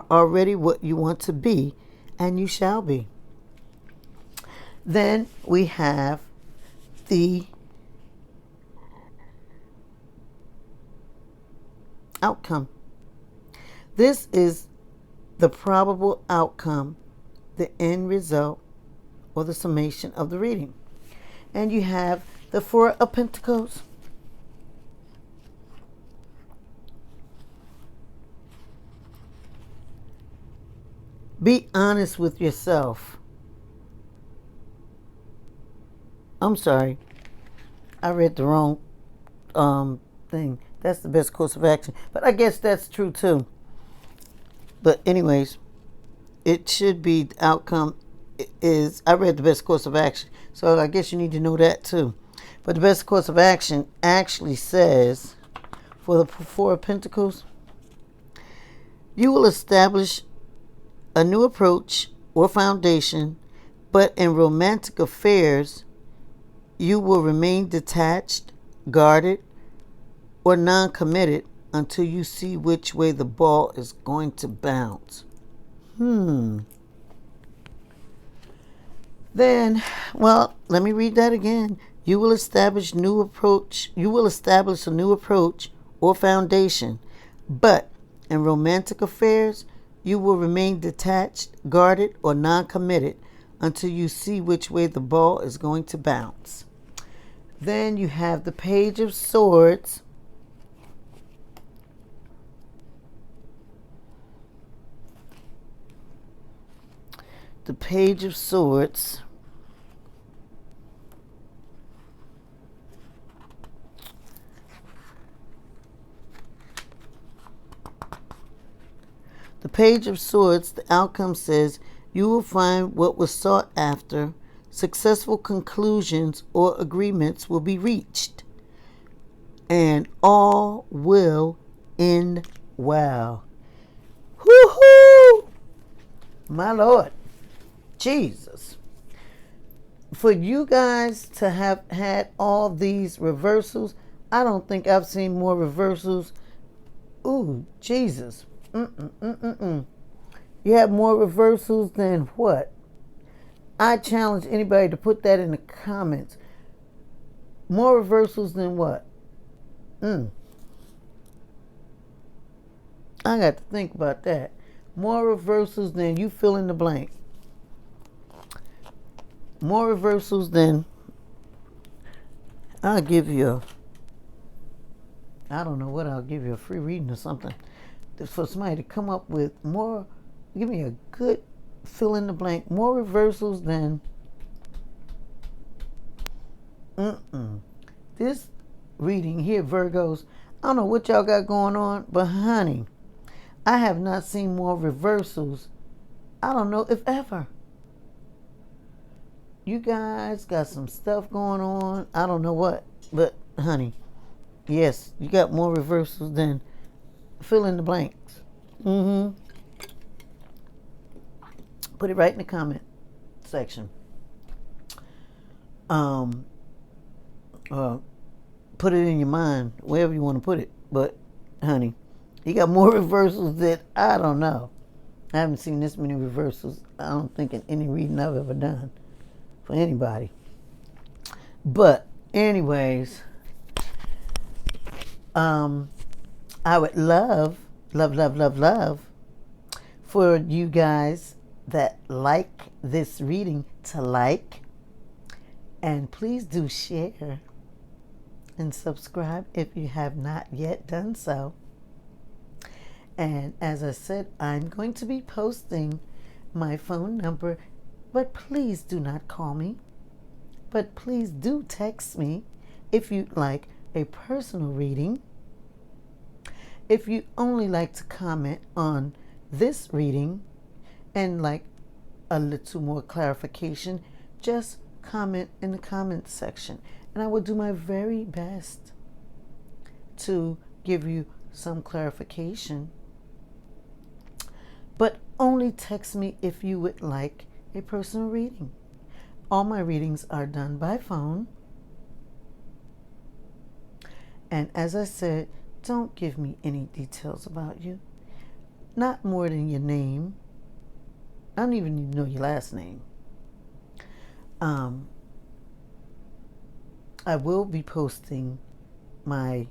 already what you want to be, and you shall be. Then we have the outcome. This is the probable outcome, the end result, or the summation of the reading. And you have the Four of Pentacles. Be honest with yourself. I'm sorry. I read the wrong thing. That's the best course of action. But I guess that's true too. But anyways, it should be the outcome is, I read the best course of action. So I guess you need to know that too. But the best course of action actually says, for the Four of Pentacles, you will establish a new approach or foundation, but in romantic affairs, you will remain detached, guarded, or non-committed until you see which way the ball is going to bounce. Then, well, let me read that again. You will establish a new approach or foundation, but in romantic affairs, you will remain detached, guarded, or non-committed until you see which way the ball is going to bounce. Then you have the Page of Swords. The Page of Swords. The Page of Swords, the outcome says, you will find what was sought after. Successful conclusions or agreements will be reached. And all will end well. Woohoo! My Lord. Jesus. For you guys to have had all these reversals, I don't think I've seen more reversals. Ooh, Jesus. You have more reversals than what? I challenge anybody to put that in the comments. More reversals than what? I got to think about that. More reversals than you fill in the blank. More reversals than, I'll give you I don't know what, I'll give you a free reading or something. For somebody to come up with more, give me a good fill in the blank. More reversals than, this reading here, Virgos, I don't know what y'all got going on, but honey, I have not seen more reversals, I don't know if ever. You guys got some stuff going on, I don't know what, but honey, yes, you got more reversals than fill in the blanks. Put it right in the comment section. Put it in your mind, wherever you want to put it. But, honey, you got more reversals that I don't know. I haven't seen this many reversals, I don't think, in any reading I've ever done for anybody. But, anyways, I would love for you guys that like this reading to like, and please do share and subscribe if you have not yet done so. And as I said, I'm going to be posting my phone number, but please do not call me, but please do text me if you'd like a personal reading. If you only like to comment on this reading and like a little more clarification, just comment in the comments section. And I will do my very best to give you some clarification. But only text me if you would like a personal reading. All my readings are done by phone. And as I said, don't give me any details about you. Not more than your name. I don't even need to know your last name. I will be posting my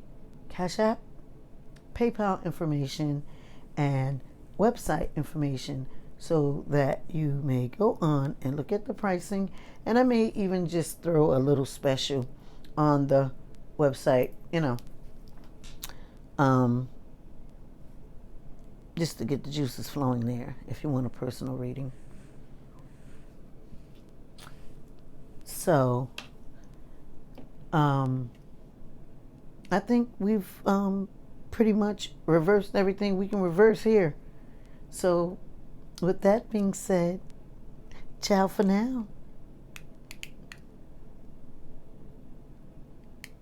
Cash App, PayPal information and website information so that you may go on and look at the pricing. And I may even just throw a little special on the website, just to get the juices flowing there if you want a personal reading. So, I think we've pretty much reversed everything we can reverse here. So, with that being said, ciao for now.